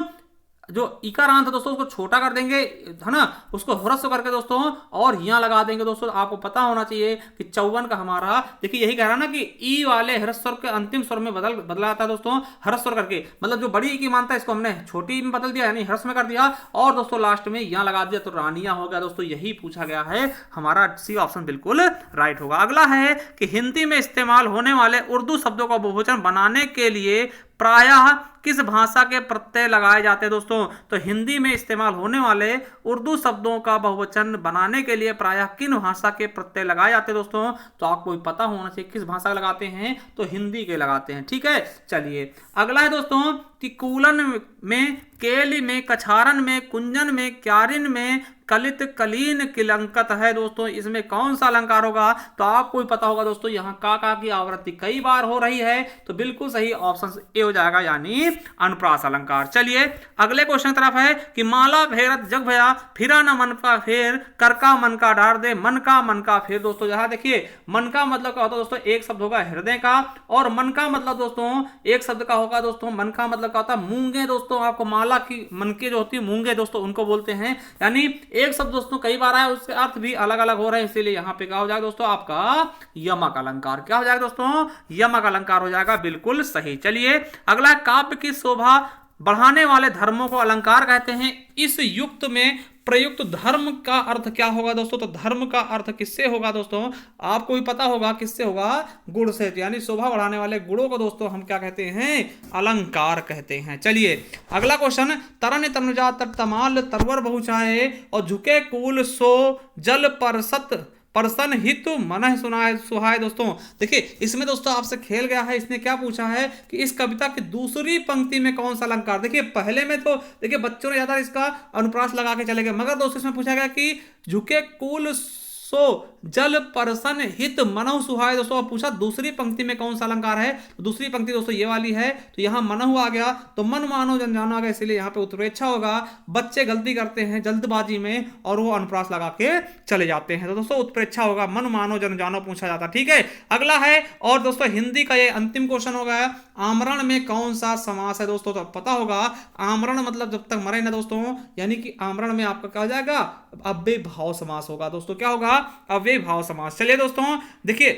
Speaker 1: जो इकारांत है दोस्तों उसको छोटा कर देंगे, है ना, उसको ह्रस्व करके दोस्तों और यहां लगा देंगे। दोस्तों आपको पता होना चाहिए कि 54 का हमारा, देखिए यही कह रहा ना कि ई वाले ह्रस्व स्वर के अंतिम स्वर में बदला जाता है दोस्तों, ह्रस्व स्वर करके। मतलब जो बड़ी ई की मानता है इसको हमने छोटी में बदल दिया, यानी ह्रस्व में कर दिया, और दोस्तों लास्ट में यहां लगा दिया तो रानिया हो गया। दोस्तों यही पूछा गया है, हमारा सी ऑप्शन बिल्कुल राइट होगा। अगला है कि हिंदी में इस्तेमाल होने वाले उर्दू शब्दों का बहुवचन बनाने के लिए प्रायः किस भाषा के प्रत्यय लगाए जाते हैं। दोस्तों तो हिंदी में इस्तेमाल होने वाले उर्दू शब्दों का बहुवचन बनाने के लिए प्रायः किन भाषा के प्रत्यय लगाए जाते हैं। दोस्तों तो आपको पता होना चाहिए किस भाषा के लगाते हैं, तो हिंदी के लगाते हैं। ठीक है, चलिए अगला है दोस्तों कि कूलन में, केली में, कछारन में, कुंजन में, क्यारिन में, कलित, कलीन, किलंकत है। दोस्तों इसमें कौन सा अलंकार होगा, तो आपको भी पता होगा दोस्तों, यहाँ का की आवृत्ति कई बार हो रही है, तो बिल्कुल सही ऑप्शन ए हो जाएगा, यानी अनुप्रास अलंकार। चलिए अगले क्वेश्चन की तरफ है कि माला फेरत जग भया, फिरा न मन का फेर, कर का मन का डार दे, मन का फेर। दोस्तों यहाँ देखिए मन का मतलब क्या होता है दोस्तों, एक शब्द होगा हृदय का, और मन का मतलब दोस्तों एक शब्द का होगा दोस्तों, मन का मतलब क्या होता है, मूंगे। दोस्तों आपको माला की मन के जो होती है मूंगे दोस्तों उनको बोलते हैं, यानी एक शब्द दोस्तों कई बार आया उसके अर्थ भी अलग अलग हो रहे हैं, इसीलिए यहाँ पे क्या हो जाएगा दोस्तों, आपका यमक अलंकार। क्या हो जाएगा दोस्तों, यमक अलंकार हो जाएगा, बिल्कुल सही। चलिए अगला, काव्य की शोभा बढ़ाने वाले धर्मों को अलंकार कहते हैं। इस युक्त में प्रयुक्त धर्म का अर्थ क्या होगा दोस्तों, तो धर्म का अर्थ किससे होगा दोस्तों, आपको भी पता होगा किससे होगा, गुण से, यानी शोभा बढ़ाने वाले गुणों को दोस्तों हम क्या कहते हैं, अलंकार कहते हैं। चलिए अगला क्वेश्चन, तरन तनुजा तमाल तरवर बहुचाए, और झुके कूल सो जल परसत परसन हित मन सुनाए सुहाए। दोस्तों देखिए इसमें दोस्तों आपसे खेल गया है, इसने क्या पूछा है कि इस कविता की दूसरी पंक्ति में कौन सा अलंकार। देखिए पहले में तो देखिए बच्चों ने ज्यादा इसका अनुप्रास लगा के चले गए, मगर दोस्तों इसमें पूछा गया कि झुके कुल सो जल परसन हित मनहु सुहाय। दोस्तों पूछा दूसरी पंक्ति में कौन सा अलंकार है, तो दूसरी पंक्ति दोस्तों ये वाली है, तो यहाँ मनहु आ गया तो मन मानो जनजानो आ गया, इसलिए यहाँ पे उत्प्रेक्षा होगा। बच्चे गलती करते हैं जल्दबाजी में और वो अनुप्रास लगा के चले जाते हैं, तो दोस्तों उत्प्रेक्षा होगा, मन मानो जनजानो पूछा जाता। ठीक है, अगला है और दोस्तों हिंदी का ये अंतिम क्वेश्चन हो गया, आमरण में कौन सा समास है। दोस्तों तो पता होगा आमरण मतलब जब तक मरे ना दोस्तों, यानी कि आमरण में आपका क्या हो जाएगा, अव्यय भाव समास होगा। दोस्तों क्या होगा, अव्यय भाव समास। चलिए दोस्तों देखिए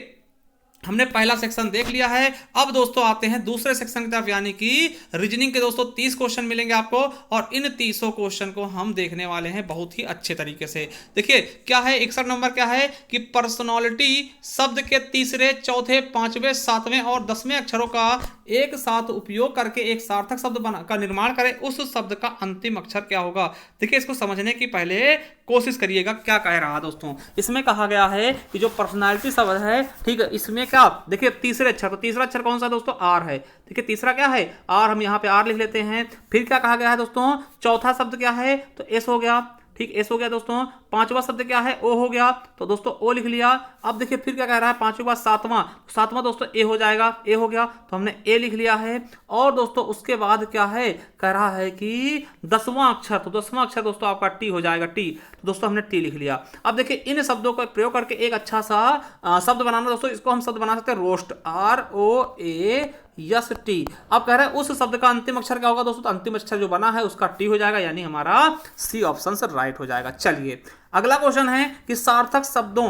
Speaker 1: हमने पहला सेक्शन देख लिया है। अब दोस्तों आते हैं दूसरे सेक्शन की तरफ, यानी कि रीजनिंग के दोस्तों 30 क्वेश्चन मिलेंगे आपको, और इन 30 क्वेश्चन को हम देखने वाले हैं बहुत ही अच्छे तरीके से। देखिए क्या है, 61 नंबर क्या है कि पर्सनालिटी शब्द के तीसरे, चौथे, पांचवें, सातवें और 10वें अक्षरों का एक साथ उपयोग करके एक सार्थक शब्द का निर्माण करें, उस शब्द का अंतिम अक्षर क्या होगा। देखिए इसको समझने की पहले कोशिश करिएगा क्या कह रहा है दोस्तों। इसमें कहा गया है कि जो पर्सनालिटी शब्द है, ठीक है, इसमें क्या, देखिए तीसरे अक्षर, तो तीसरा अक्षर कौन सा दोस्तों, आर है। देखिए तीसरा क्या है, आर, हम यहाँ पे आर लिख लेते हैं। फिर क्या कहा गया है दोस्तों, चौथा शब्द क्या है, तो एस हो गया, ठीक, एस हो गया दोस्तों। पांचवा शब्द क्या है, ओ हो गया, तो दोस्तों ओ लिख लिया। अब देखिए फिर क्या कह रहा है, पांचवी के बाद सातवां, सातवां दोस्तों ए हो जाएगा, ए हो गया, तो हमने ए लिख लिया है। और दोस्तों उसके बाद क्या है, कह रहा है कि 10वां अक्षर, तो 10वां अक्षर दोस्तों आपका टी हो जाएगा, टी, तो दोस्तों हमने टी लिख लिया। अब देखिए इन शब्दों का प्रयोग करके एक अच्छा सा शब्द बनाना दोस्तों, इसको हम शब्द बना सकते हैं रोस्ट, आर ओ ए यस टी। अब कह रहे हैं उस शब्द का अंतिम अक्षर क्या होगा दोस्तों, तो अंतिम अक्षर जो बना है उसका टी हो जाएगा, यानी हमारा सी ऑप्शन से राइट हो जाएगा। चलिए अगला क्वेश्चन है कि सार्थक शब्दों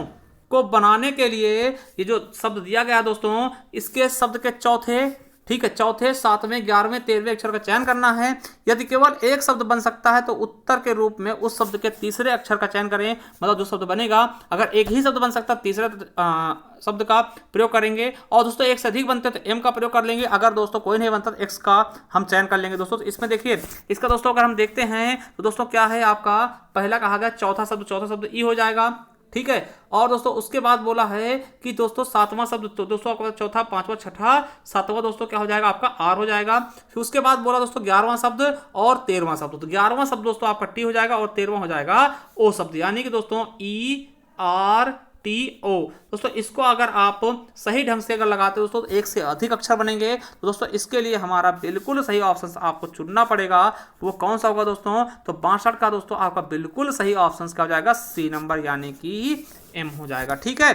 Speaker 1: को बनाने के लिए ये जो शब्द दिया गया दोस्तों, इसके शब्द के चौथे, ठीक है, चौथे, सातवें, 11वें, 13वें अक्षर का चयन करना है। यदि केवल एक शब्द बन सकता है तो उत्तर के रूप में उस शब्द के तीसरे अक्षर का चयन करें, मतलब जो शब्द बनेगा, अगर एक ही शब्द बन सकता है तीसरे शब्द का प्रयोग करेंगे, और दोस्तों एक से अधिक बनते तो एम का प्रयोग कर लेंगे, अगर दोस्तों कोई नहीं बनता तो एक्स का हम चयन कर लेंगे दोस्तों। तो इसमें देखिए इसका दोस्तों अगर हम देखते हैं तो दोस्तों क्या है, आपका पहला कहा गया चौथा शब्द ई हो जाएगा, ठीक है। और दोस्तों उसके बाद बोला है कि दोस्तों सातवां शब्द, तो दोस्तों आपका चौथा, पांचवा, छठा, सातवां दोस्तों क्या हो जाएगा, आपका आर हो जाएगा। फिर उसके बाद बोला दोस्तों 11वां शब्द और 13वां शब्द, तो 11वां शब्द दोस्तों आपका टी हो जाएगा और 13वां हो जाएगा ओ शब्द, यानी कि दोस्तों ई आर टी ओ। दोस्तों इसको अगर आप सही ढंग से अगर लगाते हो दोस्तों तो एक से अधिक अक्षर बनेंगे, तो दोस्तों इसके लिए हमारा बिल्कुल सही ऑप्शन आपको चुनना पड़ेगा। वो कौन सा होगा दोस्तों, तो 62 का दोस्तों आपका बिल्कुल सही ऑप्शन क्या हो जाएगा, सी नंबर, यानी कि एम हो जाएगा, ठीक है।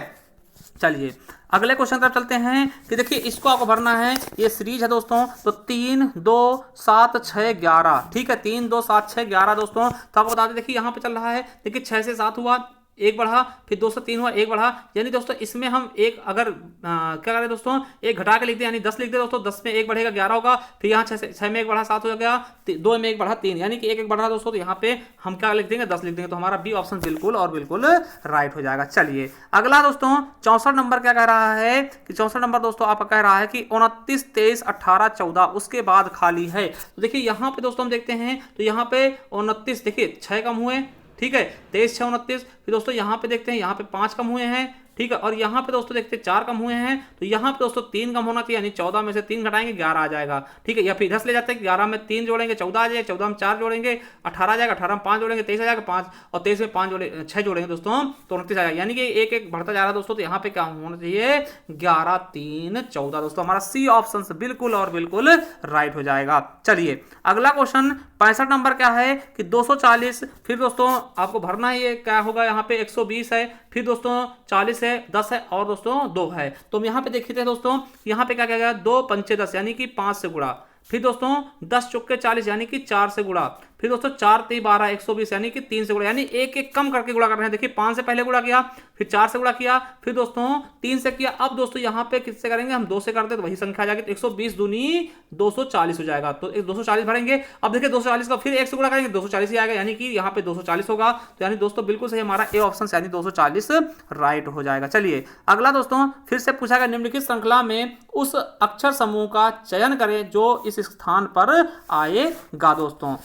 Speaker 1: चलिए अगले क्वेश्चन पर चलते हैं कि देखिए इसको आपको भरना है, ये सीरीज है दोस्तों, तो 3 2 7 6 11, ठीक है, 3 2 7 6 11 दोस्तों। तो आपको बता दें, देखिए यहाँ पे चल रहा है, देखिए 6 से 7 हुआ, एक बढ़ा, फिर 2 से 3 हुआ, एक बढ़ा, यानी दोस्तों इसमें हम एक अगर क्या करें दोस्तों, एक घटा के लिख दे, यानी 10 लिख दे दोस्तों, 10 में एक बढ़ेगा 11 होगा, फिर यहाँ 6 में एक बढ़ा 7 हो गया, 2 में एक बढ़ा 3, यानी कि एक बढ़ रहा दोस्तों, तो यहाँ पे हम क्या लिख देंगे, 10 लिख देंगे, तो हमारा बी ऑप्शन बिल्कुल और बिल्कुल राइट हो जाएगा। चलिए अगला दोस्तों 64 नंबर क्या कह रहा है कि 64 नंबर दोस्तों आपका कह रहा है कि 29 23 18 14 उसके बाद खाली है। तो देखिए यहाँ पे दोस्तों हम देखते हैं, तो यहाँ पे 29, देखिए 6 कम हुए, ठीक है, 23 6 29, फिर दोस्तों यहाँ पे देखते हैं, यहाँ पे 5 कम हुए हैं, ठीक है, और यहाँ पे दोस्तों देखते हैं 4 कम हुए हैं, तो यहाँ पे दोस्तों 3 कम होना चाहिए, यानी 14 में से 3 घटाएंगे 11 आ जाएगा, ठीक है, या फिर 10 ले जाते हैं, 11 में 3 जोड़ेंगे 14 आ जाएगा, 14 में 4 जोड़ेंगे 18 आ जाएगा, 18 में 5 जोड़ेंगे 23 आ जाएगा 5, और 23 में 5 6 जोड़ेंगे दोस्तों तो 29 आ जाएगा, यानी कि एक एक बढ़ता जा रहा है दोस्तों। तो यहाँ पे क्या होना चाहिए, 11 3 14 दोस्तों, हमारा सी ऑप्शन से बिल्कुल और बिल्कुल राइट हो जाएगा। चलिए अगला क्वेश्चन 65 नंबर क्या है कि 240, फिर दोस्तों आपको भरना है, ये क्या होगा, यहाँ पे 120 है, फिर दोस्तों 40 है, 10 है और दोस्तों 2 है। तो हम यहाँ पे देखते हैं दोस्तों, यहाँ पे क्या क्या गया, 2 पंचे 10 यानी कि 5 से गुणा, फिर दोस्तों 10 चौके 40 यानी कि 4 से गुणा, फिर दोस्तों 4 3 12 120 यानी कि 3 से गुणा, यानी एक एक कम करके गुणा कर रहे हैं। देखिए 5 से पहले गुणा किया, फिर 4 से गुणा किया, फिर दोस्तों 3 से किया, अब दोस्तों यहाँ पे किससे करेंगे, हम 2 से करते तो वही संख्या आ जाएगी, 120 दूनी 240 हो जाएगा, तो 240 भरेंगे। अब देखिए 240 का फिर 1 से गुणा करेंगे 240 ही आएगा, यानी कि यहाँ पे 240 होगा, तो यानी दोस्तों बिल्कुल सही हमारा ए ऑप्शन यानी 240 राइट हो जाएगा। चलिए अगला दोस्तों फिर से पूछा गया, निम्नलिखित श्रृंखला में उस अक्षर समूह का चयन करें जो इस स्थान पर आएगा दोस्तों,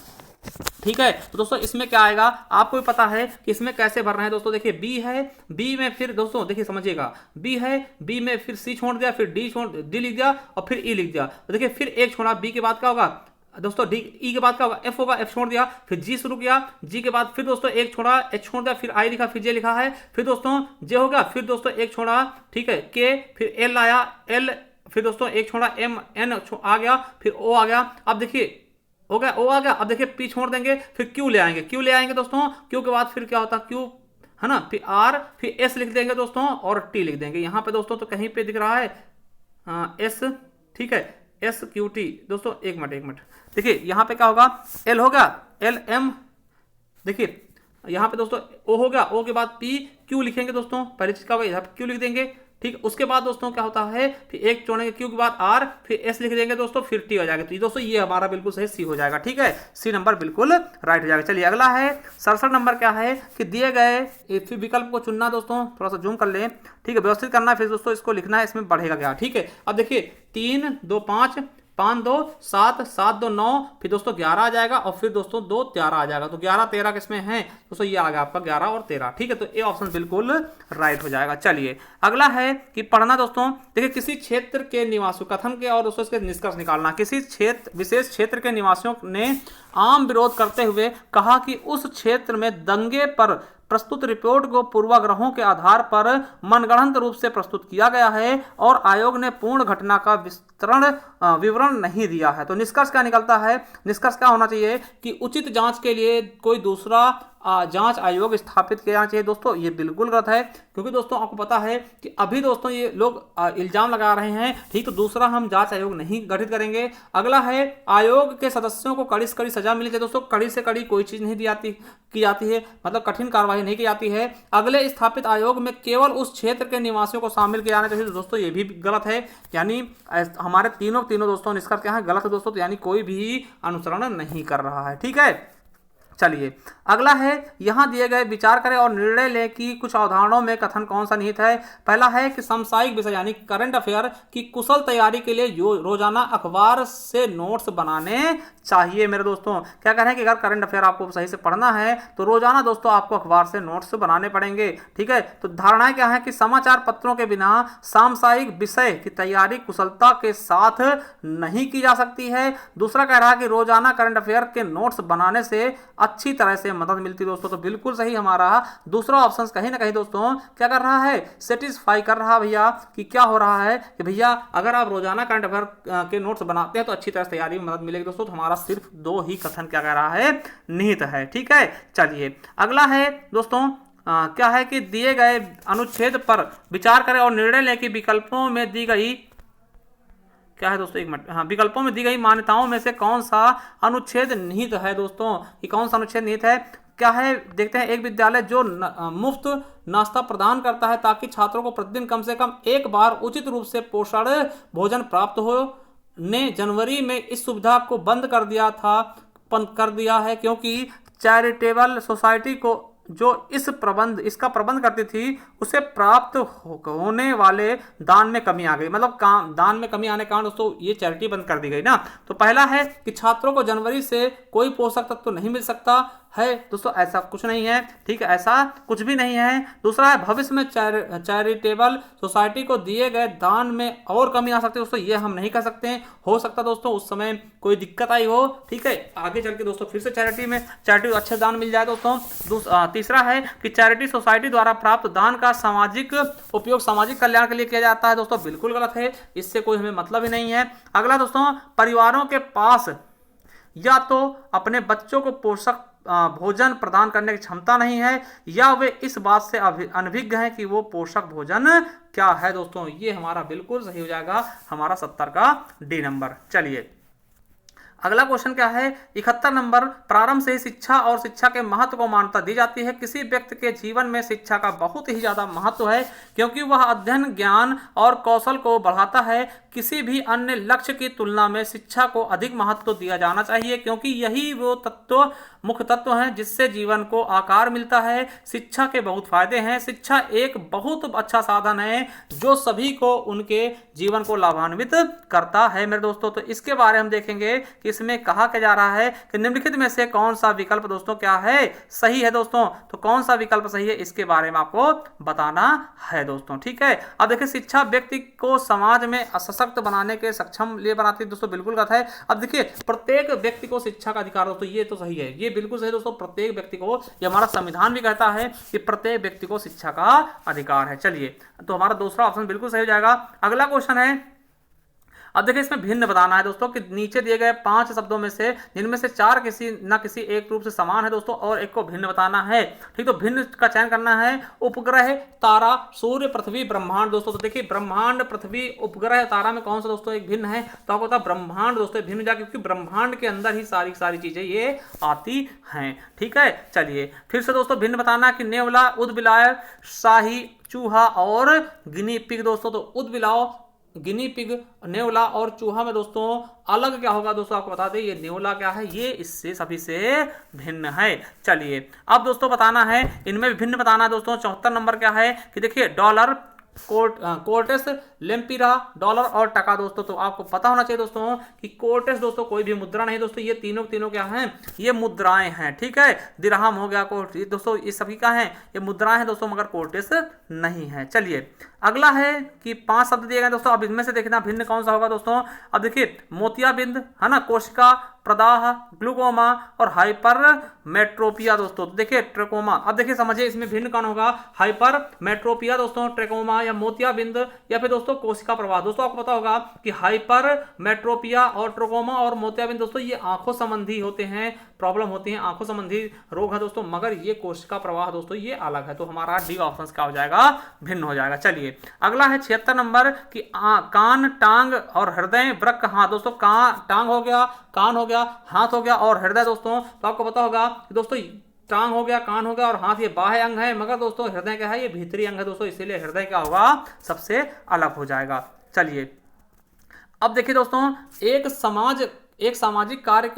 Speaker 1: ठीक है। तो दोस्तों इसमें क्या आएगा, आपको भी पता है कि इसमें कैसे भरना है दोस्तों। देखिए बी है, बी में फिर दोस्तों देखिए समझिएगा, बी है, बी में फिर सी छोड़ दिया, फिर डी लिख दिया और फिर ई लिख दिया, तो देखिए फिर एक छोड़ा, बी के बाद क्या होगा दोस्तों, डी, ई के बाद क्या होगा, एफ होगा, एफ छोड़ दिया, फिर जी शुरू किया, जी के बाद फिर दोस्तों एक छोड़ा, एच छोड़ दिया, फिर आई लिखा, फिर जे लिखा है, फिर दोस्तों जे हो गया, फिर दोस्तों एक छोड़ा, ठीक है, के, फिर एल आया, एल, फिर दोस्तों एक छोड़ा, एम एन आ गया, फिर ओ आ गया। अब देखिए हो गया, ओ आ गया, अब देखिए पी छोड़ देंगे, फिर क्यू ले आएंगे, क्यू ले आएंगे दोस्तों, क्यू के बाद फिर क्या होता है, क्यू है ना, फिर आर, फिर एस लिख देंगे दोस्तों और टी लिख देंगे। यहाँ पे दोस्तों तो कहीं पे दिख रहा है एस, ठीक है, एस क्यू टी दोस्तों, एक मिनट देखिए यहाँ पे क्या होगा, एल हो गया, एल एम, देखिए यहाँ पे दोस्तों ओ हो गया, ओ के बाद पी क्यू लिखेंगे दोस्तों, पहली चीज क्या होगा, यहाँ पे क्यू लिख देंगे, ठीक, उसके बाद दोस्तों क्या होता है, फिर एक छोड़ेंगे क्यू के बाद आर, फिर एस लिख देंगे दोस्तों, फिर टी हो जाएगा। तो दोस्तों ये हमारा बिल्कुल सही सी हो जाएगा। ठीक है, सी नंबर बिल्कुल राइट हो जाएगा। चलिए अगला है 67 नंबर, क्या है कि दिए गए फिर विकल्प को चुनना दोस्तों, थोड़ा सा जूम कर लें। ठीक है, व्यवस्थित करना है, फिर दोस्तों इसको लिखना है, इसमें बढ़ेगा क्या। ठीक है, अब देखिए 3 2 5 5 2 7 7 2 9, फिर दोस्तों 11 आ जाएगा, और फिर दोस्तों 2 13 आ जाएगा। तो 11 13 किसमें है दोस्तों, ये आ गया आपका 11 और 13। ठीक है, तो ये ऑप्शन बिल्कुल राइट हो जाएगा। चलिए अगला है कि पढ़ना दोस्तों, देखिए किसी क्षेत्र के निवासियों, कथन के और दोस्तों इसके निष्कर्ष निकालना। किसी क्षेत्र, विशेष क्षेत्र के निवासियों ने आम विरोध करते हुए कहा कि उस क्षेत्र में दंगे पर प्रस्तुत रिपोर्ट को पूर्वाग्रहों के आधार पर मनगढ़ंत रूप से प्रस्तुत किया गया है और आयोग ने पूर्ण घटना का विवरण नहीं दिया है। तो निष्कर्ष क्या निकलता है, निष्कर्ष क्या होना चाहिए कि उचित जांच के लिए कोई दूसरा जांच आयोग स्थापित किया जाना चाहिए। दोस्तों ये बिल्कुल गलत है, क्योंकि दोस्तों आपको पता है कि अभी दोस्तों ये लोग इल्जाम लगा रहे हैं। ठीक, तो दूसरा हम जांच आयोग नहीं गठित करेंगे। अगला है आयोग के सदस्यों को कड़ी से कड़ी सजा मिलनी चाहिए। दोस्तों कड़ी से कड़ी कोई चीज नहीं की जाती है, मतलब कठिन कार्रवाई नहीं की जाती है। अगले स्थापित आयोग में केवल उस क्षेत्र के निवासियों को शामिल किया जाना चाहिए। तो दोस्तों ये भी गलत है, यानी हमारे तीनों दोस्तों निष्कर्ष क्या है, गलत है दोस्तों। तो यानी कोई भी अनुसरण नहीं कर रहा है। ठीक है, चलिए अगला है, यहां दिए गए विचार करें और निर्णय लें कि कुछ अवधारणाओं में कथन कौन सा निहित है। पहला है कि सामसायिक विषय यानी करंट अफेयर की कुशल तैयारी के लिए रोजाना अखबार से नोट्स बनाने चाहिए। मेरे दोस्तों क्या कह रहे हैं कि अगर करंट अफेयर आपको सही से पढ़ना है तो रोजाना दोस्तों आपको अखबार से नोट्स बनाने पड़ेंगे। ठीक है, तो धारणाएं क्या है कि समाचार पत्रों के बिना सामसायिक विषय की तैयारी कुशलता के साथ नहीं की जा सकती है। दूसरा कह रहा है कि रोजाना करंट अफेयर के नोट्स बनाने से अच्छी तरह से मदद मिलती है। दोस्तों तो बिल्कुल सही हमारा दूसरा ऑप्शन कहीं ना कहीं दोस्तों क्या कर रहा है, सेटिस्फाई कर रहा भैया कि क्या हो रहा है कि भैया अगर आप रोजाना करंट अफेयर के नोट्स बनाते हैं तो अच्छी तरह से तैयारी में मदद मिलेगी। दोस्तों तो हमारा सिर्फ 2 ही कथन क्या कह रहा है, निहित है। ठीक है, चलिए अगला है दोस्तों क्या है कि दिए गए अनुच्छेद पर विचार करें और निर्णय लें कि विकल्पों में दी गई क्या है दोस्तों, एक मिनट, हाँ, विकल्पों में दी गई मान्यताओं में से कौन सा अनुच्छेद निहित है। दोस्तों ये कौन सा अनुच्छेद निहित है, क्या है देखते हैं। एक विद्यालय जो मुफ्त नाश्ता प्रदान करता है ताकि छात्रों को प्रतिदिन कम से कम एक बार उचित रूप से पोषण भोजन प्राप्त हो, ने जनवरी में इस सुविधा को बंद कर दिया है क्योंकि चैरिटेबल सोसाइटी को जो इसका प्रबंध करती थी उसे प्राप्त होने वाले दान में कमी आ गई। मतलब दान में कमी आने के कारण दोस्तों ये चैरिटी बंद कर दी गई ना। तो पहला है कि छात्रों को जनवरी से कोई पोषक तत्व तो नहीं मिल सकता है। दोस्तों ऐसा कुछ नहीं है। ठीक है, ऐसा कुछ भी नहीं है। दूसरा है भविष्य में चैरिटेबल सोसाइटी को दिए गए दान में और कमी आ सकती है। दोस्तों ये हम नहीं कर सकते, हो सकता दोस्तों उस समय कोई दिक्कत आई हो। ठीक है, आगे चल के दोस्तों फिर से चैरिटी अच्छे दान मिल जाए। दोस्तों तीसरा है कि चैरिटी सोसाइटी द्वारा प्राप्त दान का सामाजिक उपयोग सामाजिक कल्याण के लिए किया जाता है। दोस्तों बिल्कुल गलत है, इससे कोई हमें मतलब ही नहीं है। अगला दोस्तों, परिवारों के पास या तो अपने बच्चों को पोषक भोजन प्रदान करने की क्षमता नहीं है या वे इस बात से अनभिज्ञ हैं कि वो पोषक भोजन क्या है। दोस्तों ये हमारा बिल्कुल सही हो जाएगा, हमारा 70 का डी नंबर। चलिए अगला क्वेश्चन क्या है, 71 नंबर, प्रारंभ से ही शिक्षा और शिक्षा के महत्व को मान्यता दी जाती है। किसी व्यक्ति के जीवन में शिक्षा का बहुत ही ज्यादा महत्व है क्योंकि वह अध्ययन ज्ञान और कौशल को बढ़ाता है। किसी भी अन्य लक्ष्य की तुलना में शिक्षा को अधिक महत्व दिया जाना चाहिए क्योंकि यही वो मुख्य तत्व हैं जिससे जीवन को आकार मिलता है। शिक्षा के बहुत फायदे हैं। शिक्षा एक बहुत अच्छा साधन है जो सभी को उनके जीवन को लाभान्वित करता है। मेरे दोस्तों तो इसके बारे में हम देखेंगे कि इसमें कहा क्या जा रहा है कि निम्नलिखित में से कौन सा विकल्प दोस्तों क्या है, सही है। दोस्तों तो कौन सा विकल्प सही है इसके बारे में आपको बताना है दोस्तों। ठीक है, अब देखिए शिक्षा व्यक्ति को समाज में सशक्त बनाने के सक्षम लिए बनाती है। दोस्तों बिल्कुल गलत है। अब देखिए प्रत्येक व्यक्ति को शिक्षा का अधिकार दोस्तों, ये तो सही है, ये बिल्कुल सही दोस्तों। प्रत्येक व्यक्ति को, ये हमारा संविधान भी कहता है कि प्रत्येक व्यक्ति को शिक्षा का अधिकार है। चलिए तो हमारा दूसरा ऑप्शन बिल्कुल सही हो जाएगा। अगला क्वेश्चन है, अब देखिए इसमें भिन्न बताना है दोस्तों कि नीचे दिए गए 5 शब्दों में से जिनमें से 4 किसी न किसी एक रूप से समान है दोस्तों और एक को भिन्न बताना है। ठीक, तो भिन्न का चयन करना है। उपग्रह, तारा, सूर्य, पृथ्वी, ब्रह्मांड दोस्तों। तो देखिए ब्रह्मांड, पृथ्वी, उपग्रह, तारा में कौन सा दोस्तों एक भिन्न है, तो आपको पता ब्रह्मांड दोस्तों भिन्न जाए, क्योंकि ब्रह्मांड के अंदर ही सारी चीजें ये आती हैं। ठीक है, चलिए फिर से दोस्तों भिन्न बताना कि नेवला, उदबिलाव, शाही चूहा और गिनी पिग दोस्तों। तो उदबिलाव, गिनी पिग, नेवला और चूहा में दोस्तों अलग क्या होगा दोस्तों, आपको बता दें ये नेवला क्या है, ये इससे सभी से भिन्न है। चलिए अब दोस्तों बताना है, इनमें भी भिन्न बताना है दोस्तों। 74 नंबर क्या है कि देखिए डॉलर, कोर्टेस, लेम्पिरा, डॉलर और टका दोस्तों। तो आपको पता होना चाहिए दोस्तों कि कोर्टेस दोस्तों कोई भी मुद्रा नहीं दोस्तों, ये तीनों क्या हैं, ये मुद्राएं हैं। ठीक है, दिरहम हो गया कोर्ट दोस्तों, ये सभी का है, ये मुद्राएं हैं दोस्तों, मगर कोर्टेस नहीं है। चलिए अगला है कि 5 शब्द दिए गए दोस्तों, अब इनमें से देखना भिन्न कौन सा होगा दोस्तों। अब देखिए मोतियाबिंद है ना, कोशिका, प्रदाह, ग्लूकोमा और हाइपर मेट्रोपिया दोस्तों। तो देखिए ट्रेकोमा, अब देखिए समझिए इसमें भिन्न कौन होगा, हाइपर मेट्रोपिया दोस्तों, ट्रेकोमा या मोतियाबिंद या फिर दोस्तों कोशिका प्रवाह। दोस्तों आपको पता होगा कि हाइपर मेट्रोपिया और ट्रेकोमा और मोतियाबिंद दोस्तों ये आंखों संबंधी होते हैं, प्रॉब्लम होती है, आंखों संबंधी रोग है दोस्तों, मगर ये कोशिका प्रवाह दोस्तों ये अलग है। तो हमारा डी ऑप्शन क्या हो जाएगा, भिन्न हो जाएगा। चलिए अगला है 76 नंबर कि कान, टांग और हृदय, वृक्क, हाथ दोस्तों। टांग हो गया, कान हो गया, हाथ हो गया और हृदय दोस्तों। तो आपको पता होगा कि दोस्तों टांग हो गया, कान हो गया और हाथ ये बाह्य अंग है, मगर दोस्तों हृदय क्या है, ये भीतरी अंग है दोस्तों, इसीलिए हृदय क्या होगा, सबसे अलग हो जाएगा। चलिए अब देखिए दोस्तों, एक सामाजिक कार्य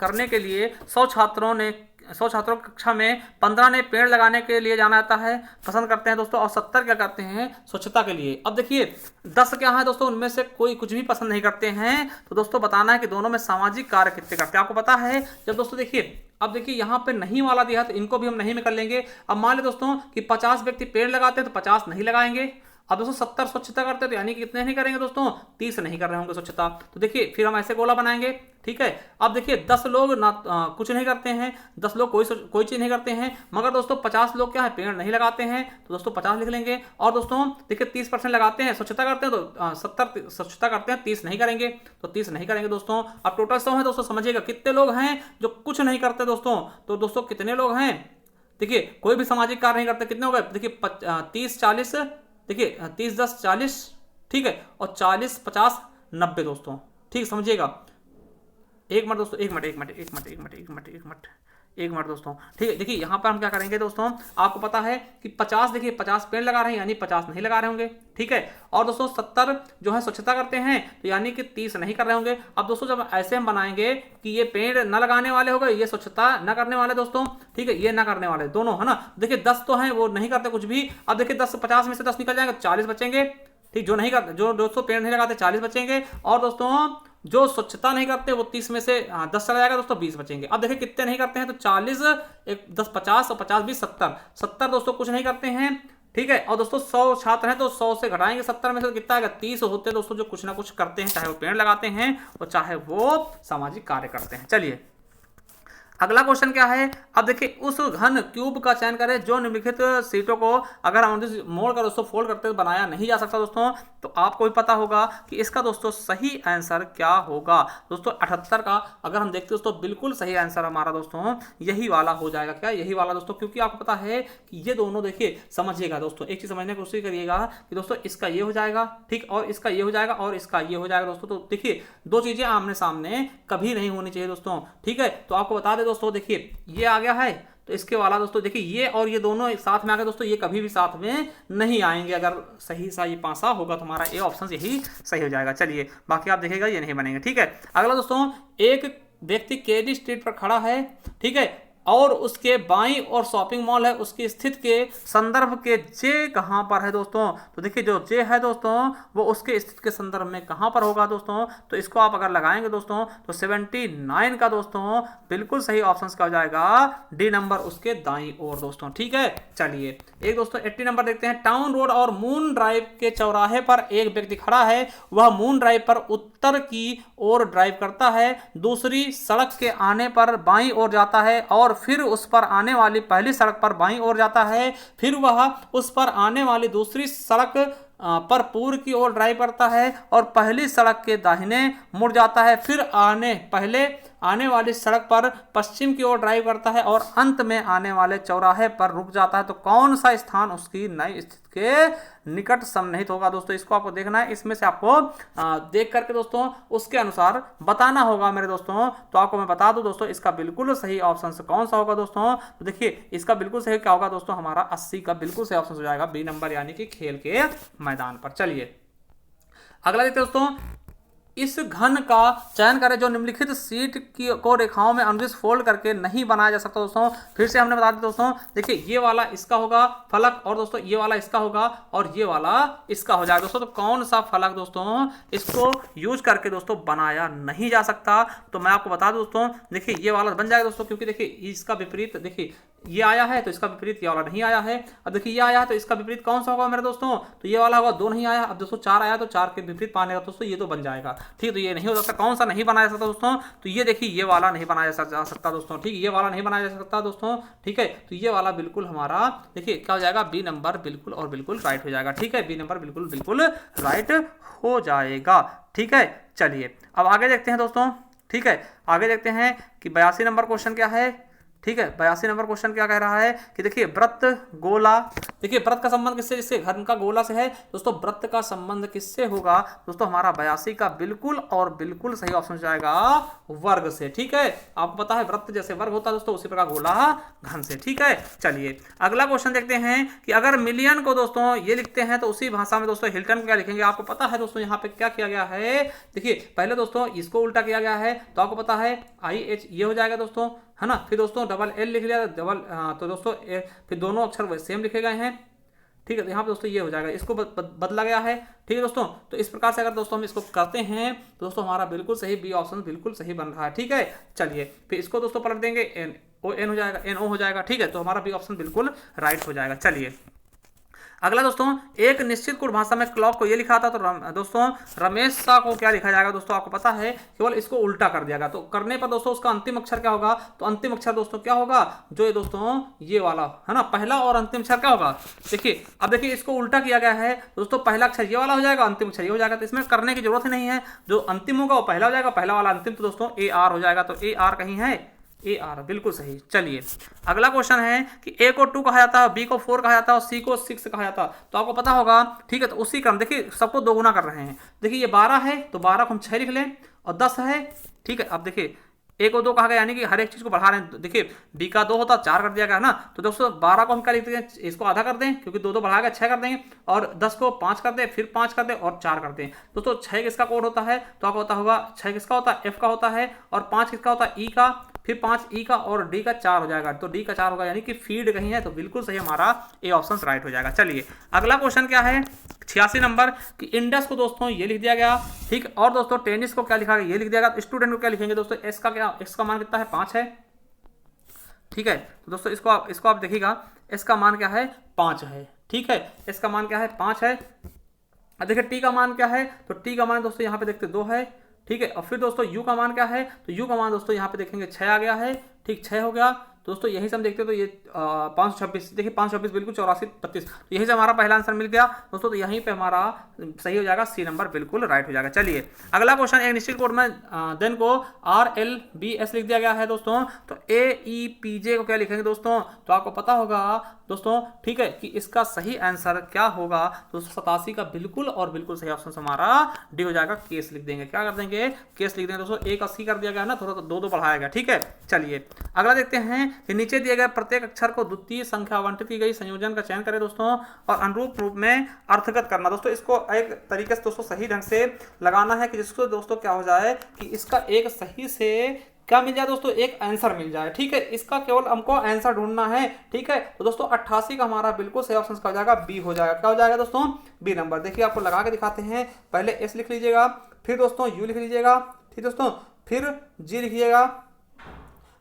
Speaker 1: करने के लिए 100 छात्रों की कक्षा में 15 ने पेड़ लगाने के लिए जाना जाता है, पसंद करते हैं दोस्तों, और 70 क्या करते हैं, स्वच्छता के लिए। अब देखिए 10 क्या है दोस्तों, उनमें से कोई कुछ भी पसंद नहीं करते हैं। तो दोस्तों बताना है कि दोनों में सामाजिक कार्य कितने करते हैं, आपको पता है। जब दोस्तों देखिए अब देखिए यहाँ पे नहीं वाला दिया है तो इनको भी हम नहीं में कर लेंगे। अब मान लें दोस्तों कि 50 व्यक्ति पेड़ लगाते हैं तो 50 नहीं लगाएंगे। अब दोस्तों 70 स्वच्छता करते हैं तो यानी कि कितने नहीं करेंगे दोस्तों, 30 नहीं कर रहे होंगे स्वच्छता। तो देखिए फिर हम ऐसे गोला बनाएंगे। ठीक है, अब देखिए 10 लोग कुछ नहीं करते हैं, 10 लोग कोई चीज नहीं करते हैं, मगर दोस्तों 50 लोग क्या है, पेड़ नहीं लगाते हैं, तो दोस्तों 50 लिख लेंगे। और दोस्तों देखिए 30% लगाते हैं, स्वच्छता करते हैं, तो 70 स्वच्छता करते हैं, 30 नहीं करेंगे, तो 30 नहीं करेंगे दोस्तों। अब टोटल 100 है दोस्तों, समझिएगा कितने लोग हैं जो कुछ नहीं करते दोस्तों। तो दोस्तों कितने लोग हैं, देखिए कोई भी सामाजिक कार्य नहीं करते, कितने हो गए, देखिए 30 40, देखिए 30 10 40, ठीक है, और 40 50 90 दोस्तों। ठीक समझिएगा, एक मिनट दोस्तों, एक मिनट दोस्तों। ठीक है, देखिए यहाँ पर हम क्या करेंगे दोस्तों, आपको पता है कि 50 देखिए 50 पेड़ लगा रहे हैं, यानी 50 नहीं लगा रहे होंगे। ठीक है, और दोस्तों 70 जो है स्वच्छता करते हैं, तो यानी कि 30 नहीं कर रहे होंगे। अब दोस्तों जब ऐसे हम बनाएंगे कि ये पेड़ न लगाने वाले हो गए, ये स्वच्छता न करने वाले दोस्तों, ठीक है, ये न करने वाले दोनों है ना। देखिए 10 तो हैं वो नहीं करते कुछ भी। अब देखिए 50 में से 10 निकल जाएंगे, 40 बचेंगे। ठीक, जो नहीं करते, जो दोस्तों पेड़ नहीं लगाते 40 बचेंगे, और दोस्तों जो स्वच्छता नहीं करते वो 30 में से 10 चला जाएगा दोस्तों, 20 बचेंगे। अब देखिए कितने नहीं करते हैं, तो 40 एक 10 50 और 50 20 70 दोस्तों कुछ नहीं करते हैं। ठीक है, और दोस्तों 100 छात्र हैं तो 100 से घटाएंगे 70 में से, तो कितना आएगा, 30 होते हैं दोस्तों जो कुछ ना कुछ करते हैं, चाहे वो पेड़ लगाते हैं और चाहे वो सामाजिक कार्य करते हैं। चलिए अगला क्वेश्चन क्या है, अब देखिए उस घन क्यूब का चयन करें जो निम्नलिखित सीटों को अगर हम मोड़ कर दोस्तों फोल्ड करते तो बनाया नहीं जा सकता दोस्तों। तो आपको भी पता होगा कि इसका दोस्तों सही आंसर क्या होगा दोस्तों। 78 का अगर हम देखते दोस्तों, बिल्कुल सही आंसर हमारा दोस्तों यही वाला हो जाएगा। क्या, यही वाला दोस्तों, क्योंकि आपको पता है कि ये दोनों देखिए समझिएगा दोस्तों, एक चीज समझने की कोशिश करिएगा कि दोस्तों इसका ये हो जाएगा, ठीक, और इसका ये हो जाएगा और इसका ये हो जाएगा दोस्तों। तो देखिए दो चीजें आमने सामने कभी नहीं होनी चाहिए दोस्तों। ठीक है, तो आपको बता दें दोस्तों, देखिए ये आ गया है तो इसके वाला दोस्तों देखिए ये और ये दोनों एक साथ में आ गए दोस्तों, ये कभी भी साथ में नहीं आएंगे। अगर सही सा ये पासा होगा तो हमारा ए ऑप्शन यही सही हो जाएगा। चलिए बाकी आप देखिएगा ये नहीं बनेंगे। ठीक है, अगला दोस्तों, एक व्यक्ति केडी स्ट्रीट पर खड़ा है, ठीक है, और उसके बाईं और शॉपिंग मॉल है, उसकी स्थिति के संदर्भ के जे कहां पर है दोस्तों। तो देखिए जो जे है दोस्तों वो उसके स्थिति के संदर्भ में कहां पर होगा दोस्तों। तो इसको आप अगर लगाएंगे दोस्तों तो 79 का दोस्तों बिल्कुल सही ऑप्शन का हो जाएगा डी नंबर उसके दाईं ओर दोस्तों। ठीक है, चलिए एक दोस्तों 80 नंबर देखते हैं। टाउन रोड और मून ड्राइव के चौराहे पर एक व्यक्ति खड़ा है, वह मून ड्राइव पर उत्तर की ओर ड्राइव करता है, दूसरी सड़क के आने पर बाईं ओर जाता है और फिर उस पर आने वाली पहली सड़क पर बाईं ओर जाता है, फिर वह उस पर आने वाली दूसरी सड़क पर पूर्व की ओर ड्राइव करता है और पहली सड़क के दाहिने मुड़ जाता है, फिर पहले आने वाली सड़क पर पश्चिम की ओर ड्राइव करता है और अंत में आने वाले चौराहे पर रुक जाता है, तो कौन सा स्थान उसकी नई स्थिति के निकट सन्निहित होगा। दोस्तों इसको आपको देखना है, इसमें से आपको देख करके दोस्तों उसके अनुसार बताना होगा मेरे दोस्तों। तो आपको मैं बता दूं दोस्तों, इसका बिल्कुल सही ऑप्शन कौन सा होगा दोस्तों। तो देखिए इसका बिल्कुल सही क्या होगा दोस्तों, हमारा 80 का बिल्कुल सही ऑप्शन हो जाएगा बी नंबर, यानी कि खेल के मैदान पर। चलिए अगला देखते हैं दोस्तों, इस घन का चयन करें जो निम्नलिखित शीट को रेखाओं में अनुदिश फोल्ड करके नहीं बनाया जा सकता। दोस्तों फिर से हमने बता दिया दोस्तों, देखिए ये वाला इसका होगा फलक, और दोस्तों ये वाला इसका होगा और ये वाला इसका हो जाएगा दोस्तों। तो कौन सा फलक दोस्तों इसको यूज करके दोस्तों बनाया नहीं जा सकता, तो मैं आपको बता दूं दोस्तों, देखिए ये वाला बन जाएगा दोस्तों, क्योंकि देखिए इसका विपरीत, देखिए ये आया है तो इसका विपरीत ये वाला नहीं आया है। अब देखिए ये आया है तो इसका विपरीत कौन सा होगा मेरे दोस्तों, तो ये वाला होगा, 2 नहीं आया। अब दोस्तों 4 आया तो 4 के विपरीत पाने का दोस्तों ये तो बन जाएगा, ठीक है। तो ये नहीं हो सकता, कौन सा नहीं बनाया जा सकता दोस्तों, तो ये देखिए ये वाला नहीं बनाया जा सकता दोस्तों, ठीक है, ये वाला नहीं बनाया जा सकता दोस्तों, ठीक है। तो ये वाला बिल्कुल हमारा देखिए क्या हो जाएगा, बी नंबर बिल्कुल और बिल्कुल राइट हो जाएगा, ठीक है, बी नंबर बिल्कुल राइट हो जाएगा, ठीक है। चलिए अब आगे देखते हैं दोस्तों, ठीक है, आगे देखते हैं कि 82 नंबर क्वेश्चन क्या है, ठीक है। 82 नंबर क्वेश्चन क्या कह रहा है कि देखिए वृत्त गोला, देखिए वृत्त का संबंध किससे, जिससे घन का गोला से है दोस्तों, वृत्त का संबंध किससे होगा दोस्तों, हमारा 82 का बिल्कुल और बिल्कुल सही ऑप्शन जाएगा वर्ग से, ठीक है। आपको पता है वृत्त जैसे वर्ग होता है दोस्तों, उसी प्रकार गोला घन से, ठीक है। चलिए अगला क्वेश्चन देखते हैं कि अगर मिलियन को दोस्तों ये लिखते हैं तो उसी भाषा में दोस्तों हिल्टन क्या लिखेंगे। आपको पता है दोस्तों यहाँ पे क्या किया गया है, देखिए पहले दोस्तों इसको उल्टा किया गया है, तो आपको पता है IH ये हो जाएगा दोस्तों, है ना, फिर दोस्तों डबल L लिख लिया, तो दोस्तों फिर दोनों अक्षर सेम लिखे गए हैं, ठीक है। तो यहाँ पे दोस्तों ये हो जाएगा, इसको बदला गया है, ठीक है दोस्तों। तो इस प्रकार से अगर दोस्तों हम इसको करते हैं तो दोस्तों हमारा बिल्कुल सही बी ऑप्शन बिल्कुल सही बन रहा है, ठीक है। चलिए फिर इसको दोस्तों पलट देंगे, NO हो जाएगा, NO हो जाएगा, ठीक है। तो हमारा बी ऑप्शन बिल्कुल राइट हो जाएगा। चलिए अगला दोस्तों, एक निश्चित कुट भाषा में क्लॉक को ये लिखा था, तो दोस्तों रमेश शाह को क्या लिखा जाएगा दोस्तों, आपको पता है, केवल इसको उल्टा कर दिया गया। तो करने पर दोस्तों उसका अंतिम अक्षर क्या होगा, तो अंतिम अक्षर दोस्तों क्या होगा, जो ये दोस्तों ये वाला है ना, पहला और अंतिम अक्षर क्या होगा, देखिए अब देखिए इसको उल्टा किया गया है दोस्तों, पहला अक्षर ये वाला हो जाएगा, अंतिम अक्षर ये हो जाएगा। तो इसमें करने की जरूरत ही नहीं है, जो अंतिम होगा वो पहला हो जाएगा, पहला वाला अंतिम, तो दोस्तों AR हो जाएगा। तो AR कहीं है, AR बिल्कुल सही। चलिए अगला क्वेश्चन है कि A को 2 कहा जाता है, B को 4 कहा जाता है और C को 6 कहा जाता है। तो आपको पता होगा, ठीक है। तो उसी क्रम, देखिए सबको 2 गुना कर रहे हैं, देखिए ये 12 है तो 12 को हम 6 लिख लें, और 10 है, ठीक है। अब देखिए A को 2 कहा गया, यानी कि हर एक चीज को बढ़ा रहे हैं। देखिए B का 2 होता 4 कर दिया गया है ना, तो दोस्तों 12 को हम क्या लिख दें, इसको आधा कर दें, क्योंकि 2 बढ़ा गया 6 कर देंगे, और 10 को 5 कर दें, फिर 5 कर दें और 4 कर दें। दोस्तों 6 किसका कोड होता है, तो आपको पता होगा 6 किसका होता है, F का होता है, और 5 किसका होता है, E का, फिर 5 E का, और D का 4 हो जाएगा। तो D का 4 होगा, यानी कि फीड कहीं है, तो बिल्कुल सही हमारा A ऑप्शन राइट हो जाएगा। चलिए अगला क्वेश्चन क्या है, 86 नंबर कि इंडस को दोस्तों ये लिख दिया गया, ठीक। और दोस्तों टेनिस को क्या लिखा गया, ये लिख दिया गया। तो स्टूडेंट को क्या लिखेंगे दोस्तों, S का क्या, X का मान कितना है, 5 है, ठीक है। तो दोस्तों इसको आप देखिएगा, S का मान क्या है, 5 है, ठीक है। S का मान क्या है, 5 है। अब देखिए T का मान क्या है, तो T का मान दोस्तों यहाँ पे देखते 2 है, ठीक है। और फिर दोस्तों U का मान क्या है, तो U का मान दोस्तों यहाँ पे देखेंगे 6 आ गया है, ठीक, 6 हो गया। दोस्तों यही से हम देखते हैं, तो ये 526, देखिए 526 बिल्कुल 84 32, तो यही से हमारा पहला आंसर मिल गया दोस्तों। तो यहीं पे हमारा सही हो जाएगा, C नंबर बिल्कुल राइट हो जाएगा। चलिए अगला क्वेश्चन, एक निश्चित कोड में देन को RLBS लिख दिया गया है दोस्तों, तो AEPJ को क्या लिखेंगे दोस्तों, तो आपको पता होगा दोस्तों, ठीक है, कि इसका सही आंसर क्या होगा दोस्तों, 87 का बिल्कुल और बिल्कुल सही ऑप्शन हमारा D हो जाएगा। केस लिख देंगे, क्या कर देंगे, केस लिख देंगे दोस्तों। 1 80 कर दिया गया ना, थोड़ा तो 2 बढ़ाया गया, ठीक है। चलिए अगला देखते हैं कि नीचे दिए गए प्रत्येक अक्षर को द्वितीय संख्या आवंटित की गई संयोजन का चयन करें दोस्तों, और अनुरूप रूप में अर्थगत करना। दोस्तों इसको एक तरीके से दोस्तों सही ढंग से लगाना है, कि जिसको दोस्तों क्या हो जाए कि इसका एक सही से क्या मिल जाए दोस्तों, एक आंसर मिल जाए, ठीक है। इसका केवल हमको आंसर ढूंढना है, ठीक है। तो दोस्तों 88 का हमारा बिल्कुल सही ऑप्शन क्या हो जाएगा, बी हो जाएगा। क्या हो जाएगा दोस्तों, बी नंबर। देखिए आपको लगा के दिखाते हैं, पहले S लिख लीजिएगा, फिर दोस्तों U लिख लीजिएगा, ठीक दोस्तों, फिर G लिखिएगा,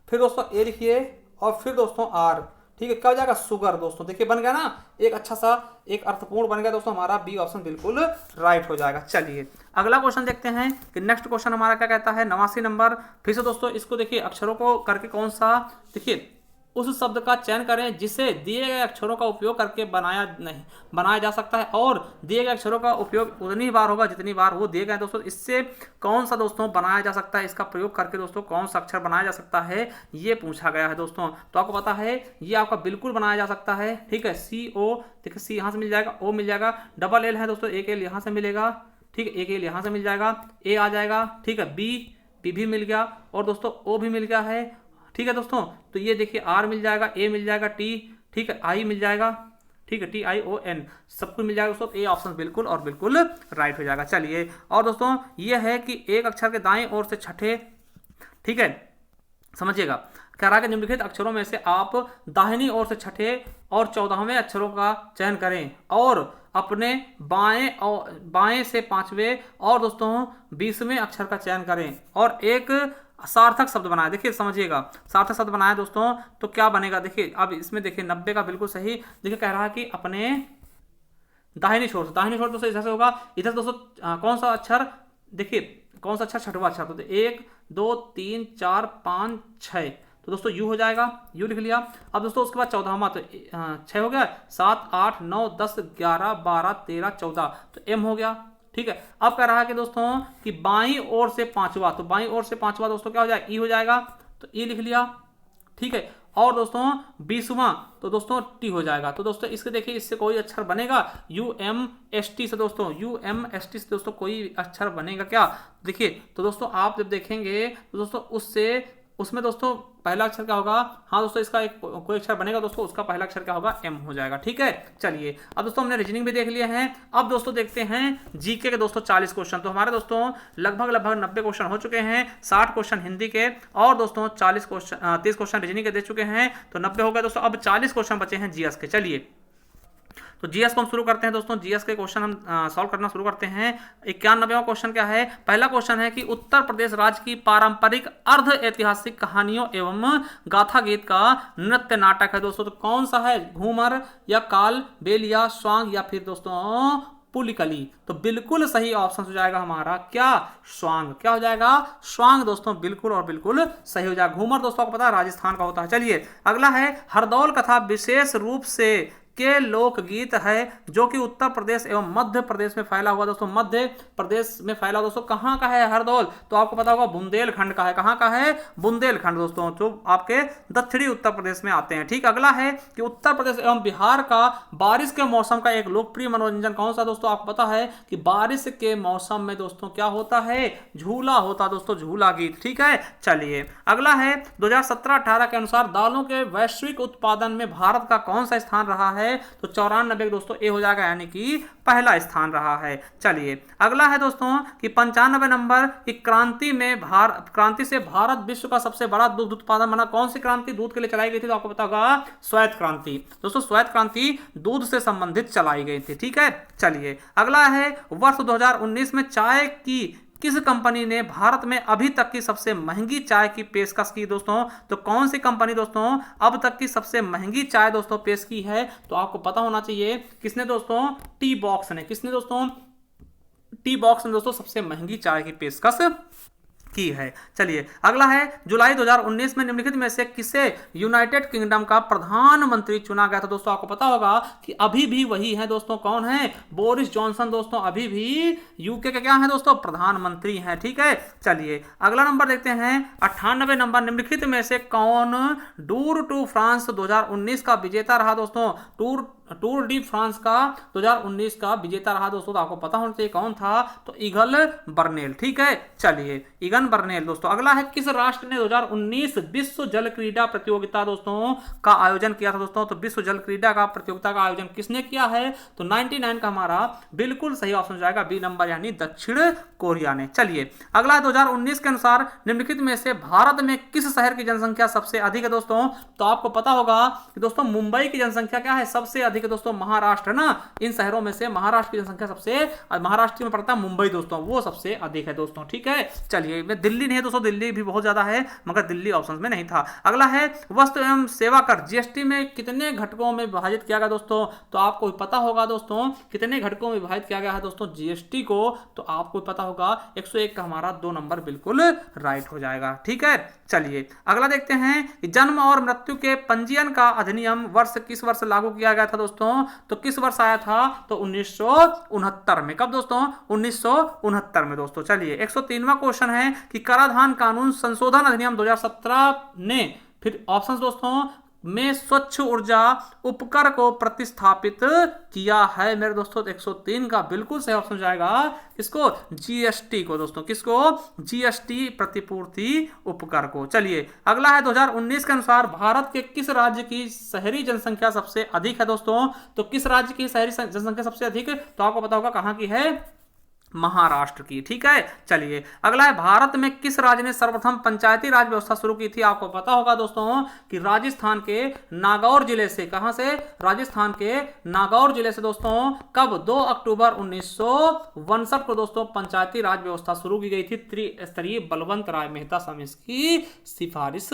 Speaker 1: फिर दोस्तों A लिखिए, और फिर दोस्तों R, ठीक है। क्या हो जाएगा, सुगर। दोस्तों देखिए बन गया ना, एक अच्छा सा एक अर्थपूर्ण बन गया दोस्तों, हमारा बी ऑप्शन बिल्कुल राइट हो जाएगा। चलिए अगला क्वेश्चन देखते हैं कि नेक्स्ट क्वेश्चन हमारा क्या कहता है, 89 नंबर। फिर से दोस्तों इसको देखिए अक्षरों को करके कौन सा, देखिए उस शब्द का चयन करें जिसे दिए गए अक्षरों का उपयोग करके बनाया जा सकता है, और दिए गए अक्षरों का उपयोग उतनी बार होगा जितनी बार वो दिए गए। दोस्तों इससे कौन सा दोस्तों बनाया जा सकता है, इसका प्रयोग करके दोस्तों कौन सा अक्षर बनाया जा सकता है, ये पूछा गया है दोस्तों। तो आपको पता है ये आपका बिल्कुल बनाया जा सकता है, ठीक है। सी ओ, देखिए सी यहाँ से मिल जाएगा, ओ मिल जाएगा, डबल एल है दोस्तों, एक एल यहाँ से मिलेगा, ठीक है, एक एल यहाँ से मिल जाएगा, ए आ जाएगा, ठीक है, बी भी मिल गया, और दोस्तों ओ भी मिल गया है, ठीक है दोस्तों। तो ये देखिए आर मिल जाएगा, ए मिल जाएगा, टी, ठीक है, आई मिल जाएगा, ठीक है, TION सब कुछ मिल जाएगा दोस्तों। ए ऑप्शन बिल्कुल और बिल्कुल राइट हो जाएगा। चलिए, और दोस्तों ये है कि एक अक्षर के दाएं ओर से छठे, ठीक है, समझिएगा, कह रहा है कि निम्नलिखित अक्षरों में से आप दाहिनी ओर से छठे और 14वें अक्षरों का चयन करें और अपने बाएं से 5वें और दोस्तों 20वें अक्षर का चयन करें और एक सार्थक शब्द बनाए। देखिए समझिएगा, सार्थक शब्द बनाए दोस्तों तो क्या बनेगा, देखिए अब इसमें देखिए 90 का बिल्कुल सही। देखिए कह रहा है कि अपने दाहिनी छोर से दोस्तों इधर से होगा, इधर दोस्तों कौन सा अक्षर, देखिए कौन सा अक्षर, छठवां अक्षर, तो 1 2 3 4 5 6, तो दोस्तों यू हो जाएगा, यू लिख लिया। अब दोस्तों उसके बाद 14वां, तो 6 हो गया, 7 8 9 10 11 12 13 14, तो एम हो गया, ठीक है। अब कह रहा है कि दोस्तों कि बाईं ओर से 5वां, तो बाईं ओर से 5वां दोस्तों क्या हो जाएगा, ई हो जाएगा, तो ई लिख लिया, ठीक है। और दोस्तों 20वां, तो दोस्तों टी हो जाएगा। तो दोस्तों इसके देखिए इससे कोई अक्षर बनेगा, UMST से दोस्तों, UMST से दोस्तों कोई अक्षर बनेगा क्या, देखिए। तो दोस्तों आप जब देखेंगे तो दोस्तों उसमें दोस्तों पहला अक्षर क्या होगा, हाँ दोस्तों इसका एक कोई अक्षर बनेगा दोस्तों, उसका पहला अक्षर क्या होगा, एम हो जाएगा, ठीक है। चलिए अब दोस्तों हमने रीजनिंग भी देख लिए हैं, अब दोस्तों देखते हैं जीके के दोस्तों 40 क्वेश्चन। तो हमारे दोस्तों लगभग 90 क्वेश्चन हो चुके हैं, 60 क्वेश्चन हिंदी के और दोस्तों 30 क्वेश्चन रीजनिंग के दे चुके हैं, तो 90 हो गए दोस्तों। अब 40 क्वेश्चन बचे हैं जीएस के। चलिए तो जीएस को हम शुरू करते हैं दोस्तों, जीएस के क्वेश्चन हम सॉल्व करना शुरू करते हैं। 91वां क्वेश्चन क्या है, पहला क्वेश्चन है कि उत्तर प्रदेश राज्य की पारंपरिक अर्ध ऐतिहासिक कहानियों एवं गाथा गीत का नृत्य नाटक है दोस्तों, तो कौन सा है, घूमर या काल बेलिया स्वांग या फिर दोस्तों पुलिकली, तो बिल्कुल सही ऑप्शन हो जाएगा हमारा क्या, स्वांग, क्या हो जाएगा, स्वांग दोस्तों, बिल्कुल और बिल्कुल सही हो जाएगा। घूमर दोस्तों आपको पता है राजस्थान का होता है। चलिए अगला है हरदौल कथा विशेष रूप से के लोकगीत है जो कि उत्तर प्रदेश एवं मध्य प्रदेश में फैला हुआ दोस्तों, मध्य प्रदेश में फैला दोस्तों, कहाँ का है हरदौल, तो आपको पता होगा बुंदेलखंड का है, कहाँ का है, बुंदेलखंड दोस्तों, जो आपके दक्षिणी उत्तर प्रदेश में आते हैं, ठीक। अगला है कि उत्तर प्रदेश एवं बिहार का बारिश के मौसम का एक लोकप्रिय मनोरंजन कौन सा दोस्तों, आपको पता है कि बारिश के मौसम में दोस्तों क्या होता है, झूला होता दोस्तों, झूला गीत, ठीक है। चलिए अगला है 2017-18 के अनुसार दालों के वैश्विक उत्पादन में भारत का कौन सा स्थान रहा है, तो 94 दोस्तों ए हो जाएगा, यानी कि पहला स्थान रहा है। चलिए अगला है दोस्तों कि 95 नंबर की क्रांति से भारत विश्व का सबसे बड़ा दूध उत्पादन बना, कौन सी क्रांति दूध के लिए चलाई गई थी, तो आपको पता होगा श्वेत क्रांति दोस्तों, श्वेत क्रांति दूध से संबंधित चलाई गई थी, ठीक है। चलिए अगला है वर्ष 2019 में चाय की किस कंपनी ने भारत में अभी तक की सबसे महंगी चाय की पेशकश की दोस्तों, तो कौन सी कंपनी दोस्तों अब तक की सबसे महंगी चाय दोस्तों पेश की है, तो आपको पता होना चाहिए किसने दोस्तों, टी बॉक्स ने, किसने दोस्तों, टी बॉक्स ने दोस्तों सबसे महंगी चाय की पेशकश की है। चलिए अगला है जुलाई 2019 में निम्नलिखित में से किसे यूनाइटेड किंगडम का प्रधानमंत्री चुना गया था, दोस्तों आपको पता होगा कि अभी भी वही है दोस्तों, कौन है, बोरिस जॉनसन दोस्तों, अभी भी यूके के क्या है दोस्तों, प्रधानमंत्री हैं, ठीक है। चलिए अगला नंबर देखते हैं 98 नंबर, निम्नलिखित में से कौन टूर टू फ्रांस 2019 का विजेता रहा दोस्तों, टूर डी फ्रांस का 2019 का विजेता रहा दोस्तों, तो आपको पता होना चाहिए कौन था, तो ईगल बर्नेल, ठीक है। चलिए ईगन बर्नेल दोस्तों। अगला है किस राष्ट्र ने 2019 विश्व जल क्रीड़ा प्रतियोगिता दोस्तों का आयोजन किया था दोस्तों, तो विश्व जल क्रीड़ा का प्रतियोगिता का आयोजन किसने किया है, तो 99 का हमारा बिल्कुल सही ऑप्शन जाएगा बी नंबर, यानी दक्षिण कोरिया ने। चलिए अगला है 2019 के अनुसार निम्नलिखित में से भारत में किस शहर की जनसंख्या सबसे अधिक है दोस्तों, तो आपको पता होगा कि दोस्तों मुंबई की जनसंख्या क्या है, सबसे अधिक है दोस्तों महाराष्ट्र ना, इन शहरों में से महाराष्ट्र की जनसंख्या सबसे, महाराष्ट्र में पड़ता है मुंबई दोस्तों, वो सबसे अधिक है दोस्तों। ठीक है, चलिए दिल्ली नहीं है दोस्तों, दिल्ली भी बहुत ज्यादा है मगर दिल्ली ऑप्शन में नहीं था। अगला है वस्तु एवं सेवा कर जीएसटी में कितने घटकों में विभाजित किया गया दोस्तों, तो आपको पता होगा दोस्तों कितने घटकों में विभाजित किया गया है दोस्तों जीएसटी को, तो आपको पता होगा 101 का हमारा 2 नंबर बिल्कुल राइट हो जाएगा। ठीक है, चलिए अगला देखते हैं कि जन्म और मृत्यु के पंजीयन का अधिनियम वर्ष किस वर्ष लागू किया गया था दोस्तों, तो किस वर्ष आया था, तो 1969 में। कब दोस्तों, 1969 में दोस्तों। चलिए 103वां क्वेश्चन है कि कराधान कानून संशोधन अधिनियम 2017 ने फिर ऑप्शंस दोस्तों में स्वच्छ ऊर्जा उपकर को प्रतिस्थापित किया है मेरे दोस्तों। 103 का बिल्कुल सही ऑप्शन जाएगा किसको, जीएसटी को दोस्तों, किसको, जीएसटी प्रतिपूर्ति उपकर को। चलिए अगला है 2019 के अनुसार भारत के किस राज्य की शहरी जनसंख्या सबसे अधिक है दोस्तों, तो किस राज्य की शहरी जनसंख्या सबसे अधिक, तो आपको पता होगा कहां की है, महाराष्ट्र की। ठीक है, चलिए अगला है भारत में किस राज्य ने सर्वप्रथम पंचायती राज व्यवस्था शुरू की थी, आपको पता होगा दोस्तों कि राजस्थान के नागौर जिले से, कहां से, राजस्थान के नागौर जिले से दोस्तों, कब, 2 अक्टूबर 1962 को दोस्तों पंचायती राज व्यवस्था शुरू की गई थी त्रिस्तरीय बलवंत राय मेहता समिति की सिफारिश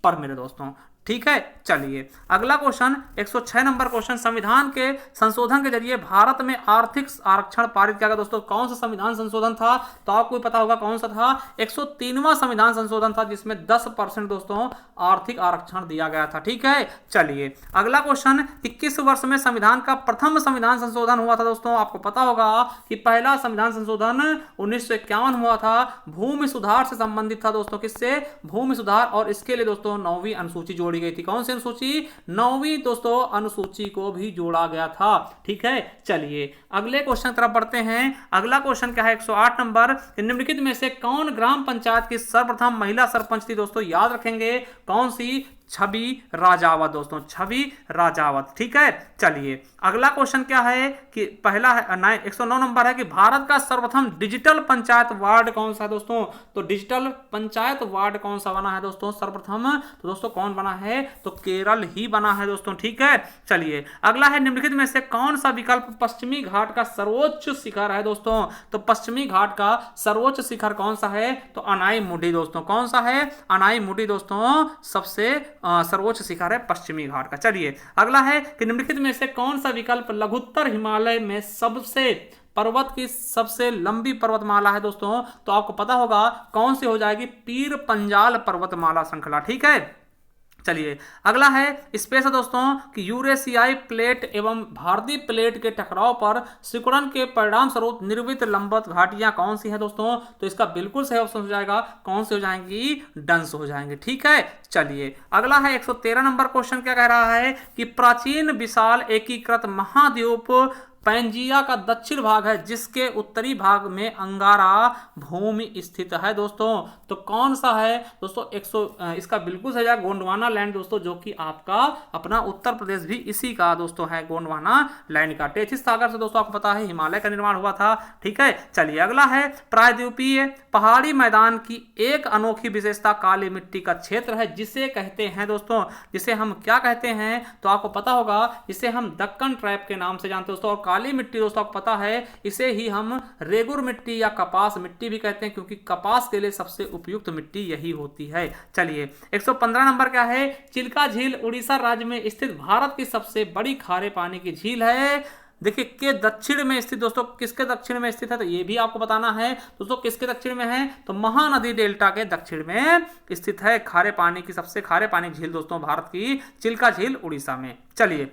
Speaker 1: पर मेरे दोस्तों। ठीक है, चलिए अगला क्वेश्चन 106 नंबर क्वेश्चन, संविधान के संशोधन के जरिए भारत में आर्थिक आरक्षण पारित किया गया दोस्तों। कौन सा संविधान संशोधन था, तो आपको पता होगा कौन सा था, 103वां संविधान संशोधन था जिसमें 10% दोस्तों आर्थिक आरक्षण दिया गया था। ठीक है, चलिए अगला क्वेश्चन कि किस वर्ष में संविधान का प्रथम संविधान संशोधन हुआ था दोस्तों, आपको पता होगा कि पहला संविधान संशोधन 1951 हुआ था, भूमि सुधार से संबंधित था दोस्तों, किससे, भूमि सुधार, और इसके लिए दोस्तों 9वीं अनुसूची जोड़ी गई थी। कौन सी अनुसूची, 9वीं दोस्तों अनुसूची को भी जोड़ा गया था। ठीक है, चलिए अगले क्वेश्चन तरफ बढ़ते हैं। अगला क्वेश्चन क्या है 108 नंबर, निम्नलिखित में से कौन ग्राम पंचायत की सर्वप्रथम महिला सरपंच थी दोस्तों, याद रखेंगे कौन सी, छवि राजावत दोस्तों, छवि राजावत। ठीक है, चलिए अगला क्वेश्चन क्या है कि पहला है 109 नंबर है कि भारत का सर्वप्रथम डिजिटल पंचायत वार्ड कौन सा है दोस्तों, तो डिजिटल पंचायत वार्ड कौन सा बना है दोस्तों सर्वप्रथम, तो दोस्तों कौन बना है, तो केरल ही बना है दोस्तों। ठीक है, चलिए अगला है निम्नलिखित में से कौन सा विकल्प पश्चिमी घाट का सर्वोच्च शिखर है दोस्तों, तो पश्चिमी घाट का सर्वोच्च शिखर कौन सा है, तो अनाई मुडी दोस्तों, कौन सा है, अनाई मुडी दोस्तों सबसे सर्वोच्च शिखर है पश्चिमी घाट का। चलिए अगला है कि निम्नलिखित में से कौन सा विकल्प लघुत्तर हिमालय में सबसे पर्वत की सबसे लंबी पर्वतमाला है दोस्तों, तो आपको पता होगा कौन सी हो जाएगी, पीर पंजाल पर्वतमाला श्रृंखला। ठीक है, चलिए अगला है स्पेस है दोस्तों कि यूरेशियाई प्लेट एवं भारतीय प्लेट के टकराव पर सिकुड़न के परिणाम स्वरूप निर्मित लंबवत घाटियां कौन सी है दोस्तों, तो इसका बिल्कुल सही ऑप्शन हो जाएगा, कौन सी हो जाएंगी, डंस हो जाएंगे। ठीक है, चलिए अगला है 113 नंबर क्वेश्चन क्या कह रहा है कि प्राचीन विशाल एकीकृत महाद्वीप पैंजिया का दक्षिण भाग है जिसके उत्तरी भाग में अंगारा भूमि स्थित है दोस्तों, तो कौन सा है दोस्तों, इसका बिल्कुल सही है गोंडवाना लैंड दोस्तों, जो कि आपका अपना उत्तर प्रदेश भी इसी का दोस्तों है, गोंडवाना लैंड का। टेथिस सागर से दोस्तों आपको पता है हिमालय का निर्माण हुआ था। ठीक है, चलिए अगला है प्रायद्वीपीय पहाड़ी मैदान की एक अनोखी विशेषता काली मिट्टी का क्षेत्र है जिसे कहते हैं दोस्तों, जिसे हम क्या कहते हैं, तो आपको पता होगा जिसे हम दक्कन ट्रैप के नाम से जानते हैं दोस्तों। और काली मिट्टी दोस्तों आपको पता है इसे ही हम रेगुर मिट्टी या कपास मिट्टी भी कहते हैं, क्योंकि कपास के लिए सबसे उपयुक्त मिट्टी यही होती है। चलिए 115 नंबर क्या है, चिल्का झील उड़ीसा राज्य में स्थित भारत की सबसे बड़ी खारे पानी की झील है। देखिए के दक्षिण में स्थित दोस्तों, किसके दक्षिण में स्थित है, तो ये भी आपको बताना है दोस्तों, किसके दक्षिण में है, तो महानदी डेल्टा के दक्षिण में स्थित है खारे पानी की सबसे खारे पानी झील दोस्तों भारत की चिल्का झील उड़ीसा में। चलिए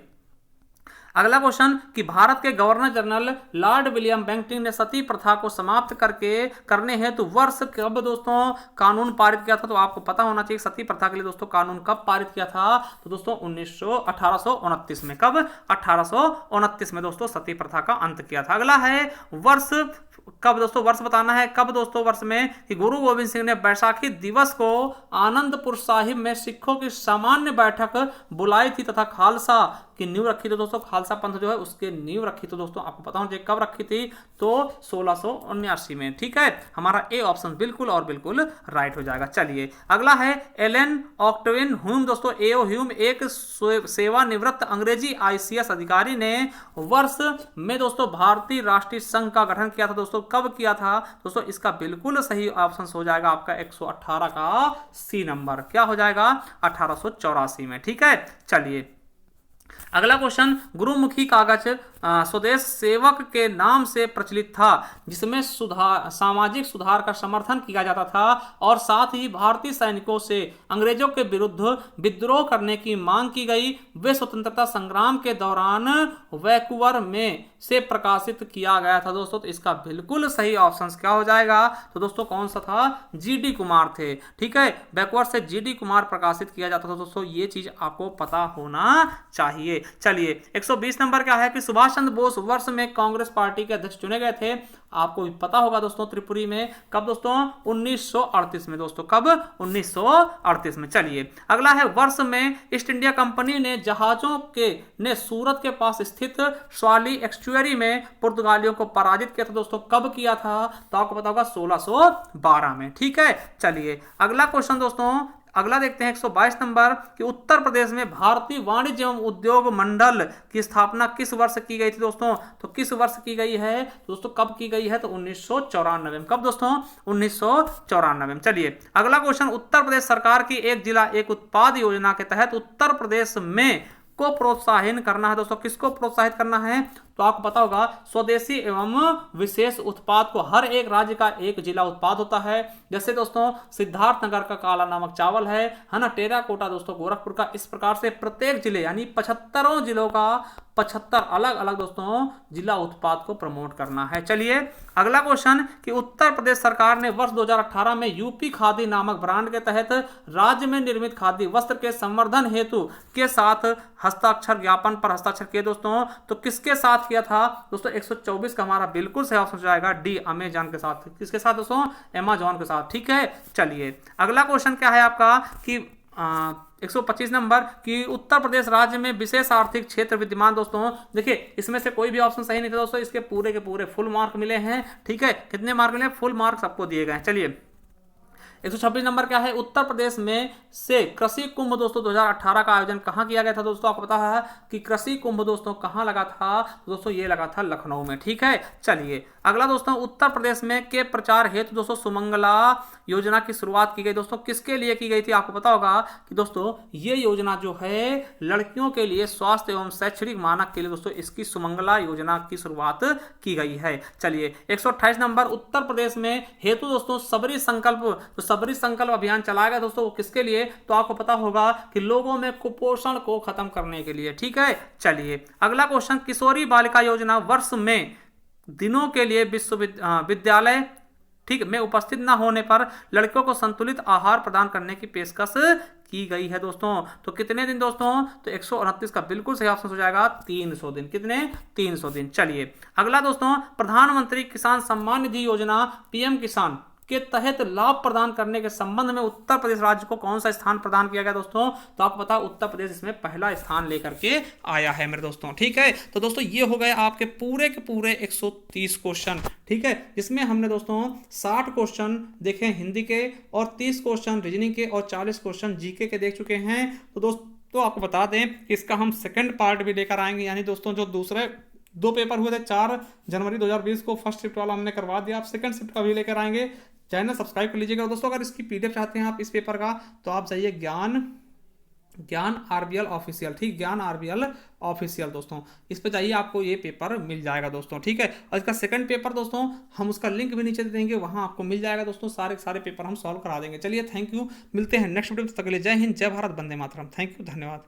Speaker 1: अगला क्वेश्चन कि भारत के governor general Lord William Bentinck ने सती प्रथा को समाप्त करने हेतु वर्ष कब दोस्तों कानून पारित किया था, तो आपको पता होना चाहिए सती प्रथा के लिए दोस्तों कानून कब पारित किया था, तो दोस्तों 1829 में। कब, 1829 में दोस्तों सती प्रथा का अंत किया था। अगला है वर्ष कब दोस्तों, वर्ष बताना है कब दोस्तों, वर्ष में कि गुरु गोविंद सिंह ने बैसाखी दिवस को आनंदपुर साहिब में सिखों की सामान्य बैठक बुलाई थी तथा खालसा की नींव रखी थी दोस्तों, खालसा पंथ जो है उसके नींव रखी थी दोस्तों, आपको पता होना चाहिए कब रखी थी, तो 1679 में। ठीक है, हमारा ए ऑप्शन बिल्कुल और बिल्कुल राइट हो जाएगा। चलिए अगला है एलन ऑक्टेवियन ह्यूम दोस्तों। एओ ह्यूम एक सेवानिवृत्त अंग्रेजी आईसीएस अधिकारी ने वर्ष में दोस्तों भारतीय राष्ट्रीय संघ का गठन किया था दोस्तों। कब किया था दोस्तों? इसका बिल्कुल सही ऑप्शन हो जाएगा आपका 118 का सी नंबर। क्या हो जाएगा? 1884 में। ठीक है, चलिए अगला क्वेश्चन, गुरुमुखी कागज स्वदेश सेवक के नाम से प्रचलित था, जिसमें सामाजिक सुधार का समर्थन किया जाता था और साथ ही भारतीय सैनिकों से अंग्रेजों के विरुद्ध विद्रोह करने की मांग की गई। वे स्वतंत्रता संग्राम के दौरान वैंकूवर में से प्रकाशित किया गया था दोस्तों। तो इसका बिल्कुल सही ऑप्शन क्या हो जाएगा? तो दोस्तों कौन सा था? जीडी कुमार थे। ठीक है, वैंकूवर से जीडी कुमार प्रकाशित किया जाता था दोस्तों, ये चीज आपको पता होना चाहिए। चलिए 120 नंबर क्या है कि सुभाष चंद्र बोस वर्ष में कांग्रेस पार्टी के अध्यक्ष चुने गए थे। आपको भी पता होगा दोस्तों, त्रिपुरी में। कब दोस्तों? 1938 में दोस्तों। कब? 1938 में। चलिए अगला है, वर्ष में ईस्ट इंडिया कंपनी ने जहाजों के ने सूरत के पास स्थित स्वाली एक्सचुअरी में पुर्तगालियों को पराजित किया था दोस्तों। कब किया था? तो आपको पता होगा 1612 में। ठीक है, चलिए अगला क्वेश्चन दोस्तों, अगला देखते हैं 122 नंबर कि उत्तर प्रदेश में भारतीय वाणिज्य एवं उद्योग मंडल की स्थापना किस वर्ष की गई थी दोस्तों? तो किस वर्ष की गई है दोस्तों? कब की गई है? तो 1994 में। कब दोस्तों? 1994 में। चलिए अगला क्वेश्चन, उत्तर प्रदेश सरकार की एक जिला एक उत्पाद योजना के तहत उत्तर प्रदेश में को प्रोत्साहन करना है दोस्तों। किसको प्रोत्साहित करना है? तो आपको पता होगा स्वदेशी एवं विशेष उत्पाद को। हर एक राज्य का एक जिला उत्पाद होता है, जैसे दोस्तों सिद्धार्थनगर का काला नमक चावल है ना, टेराकोटा दोस्तों गोरखपुर का। इस प्रकार से प्रत्येक जिले यानी 75 जिलों का 75 अलग अलग दोस्तों जिला उत्पाद को प्रमोट करना है। चलिए अगला क्वेश्चन कि उत्तर प्रदेश सरकार ने वर्ष 2018 में यूपी खादी नामक ब्रांड के तहत राज्य में निर्मित खादी वस्त्र के संवर्धन हेतु के साथ हस्ताक्षर ज्ञापन पर हस्ताक्षर किए दोस्तों। तो किसके साथ किया था दोस्तों? 124 का हमारा बिल्कुल सही ऑप्शन हो जाएगा डी, अमेजॉन के साथ। किसके साथ दोस्तों? अमेजॉन के साथ। ठीक है, चलिए अगला क्वेश्चन क्या है आपका कि 125 नंबर कि उत्तर प्रदेश राज्य में विशेष आर्थिक क्षेत्र विद्यमान दोस्तों। देखिए इसमें से कोई भी ऑप्शन सही नहीं था दोस्तों, इसके पूरे के पूरे फुल मार्क मिले हैं। ठीक है, कितने मार्क मिले? फुल मार्क सबको दिए गए। चलिए 126 नंबर क्या है, उत्तर प्रदेश में से कृषि कुंभ दोस्तों 2018 का आयोजन कहां किया गया था दोस्तों? आपको पता है कि कृषि कुंभ दोस्तों कहां लगा था? दोस्तों ये लगा था लखनऊ में। ठीक है, चलिए अगला दोस्तों, उत्तर प्रदेश में के प्रचार हेतु दोस्तों सुमंगला योजना की शुरुआत की गई दोस्तों। किसके लिए की गई थी? आपको पता होगा कि दोस्तों ये योजना जो है लड़कियों के लिए स्वास्थ्य एवं शैक्षणिक मानक के लिए दोस्तों इसकी सुमंगला योजना की शुरुआत की गई है। चलिए 128 नंबर, उत्तर प्रदेश में हेतु दोस्तों सबरी संकल्प अभियान चलाया गया दोस्तों। वो किसके लिए? तो आपको पता होगा कि लोगों में कुपोषण को खत्म करने के लिए। ठीक है, चलिए अगला क्वेश्चन, किशोरी बालिका योजना वर्ष में दिनों के लिए विद्यालय ठीक में उपस्थित न होने पर लड़कियों को संतुलित आहार प्रदान करने की पेशकश की गई है दोस्तों। तो कितने दिन दोस्तों? तो 129 का बिल्कुल सही ऑप्शन हो जाएगा 300 दिन। कितने? 300 दिन। चलिए अगला दोस्तों, प्रधानमंत्री किसान सम्मान निधि योजना पीएम किसान के तहत लाभ प्रदान करने के संबंध में उत्तर प्रदेश राज्य को कौन सा स्थान प्रदान किया गया दोस्तों? तो आपको पता उत्तर प्रदेश इसमें पहला स्थान लेकर के आया है मेरे दोस्तों। ठीक है, तो दोस्तों ये हो गए आपके पूरे 130 क्वेश्चन। ठीक है, जिसमें हमने दोस्तों 60 क्वेश्चन देखे हिंदी के और 30 क्वेश्चन रीजनिंग के और 40 क्वेश्चन जीके के देख चुके हैं। तो दोस्तों आपको बता दें कि इसका हम सेकेंड पार्ट भी लेकर आएंगे, यानी दोस्तों जो दूसरे 2 पेपर हुए थे 4 जनवरी 2020 को फर्स्ट शिफ्ट वाला हमने करवा दिया, आप सेकंड शिफ्ट का भी लेकर आएंगे। चैनल सब्सक्राइब कर लीजिएगा दोस्तों। अगर इसकी पीडीएफ चाहते हैं आप इस पेपर का, तो आप जाइए ज्ञान आरबीएल ऑफिशियल। ठीक, ज्ञान आरबीएल ऑफिशियल दोस्तों, इस पे जाइए, आपको ये पेपर मिल जाएगा दोस्तों। ठीक है, और इसका सेकंड पेपर दोस्तों हम उसका लिंक भी नीचे दे देंगे, वहां आपको मिल जाएगा दोस्तों। सारे पेपर हम सॉल्व करा देंगे। चलिए थैंक यू, मिलते हैं नेक्स्ट वीडियो। तब तक के लिए जय हिंद, जय भारत, वंदे मातरम। थैंक यू, धन्यवाद।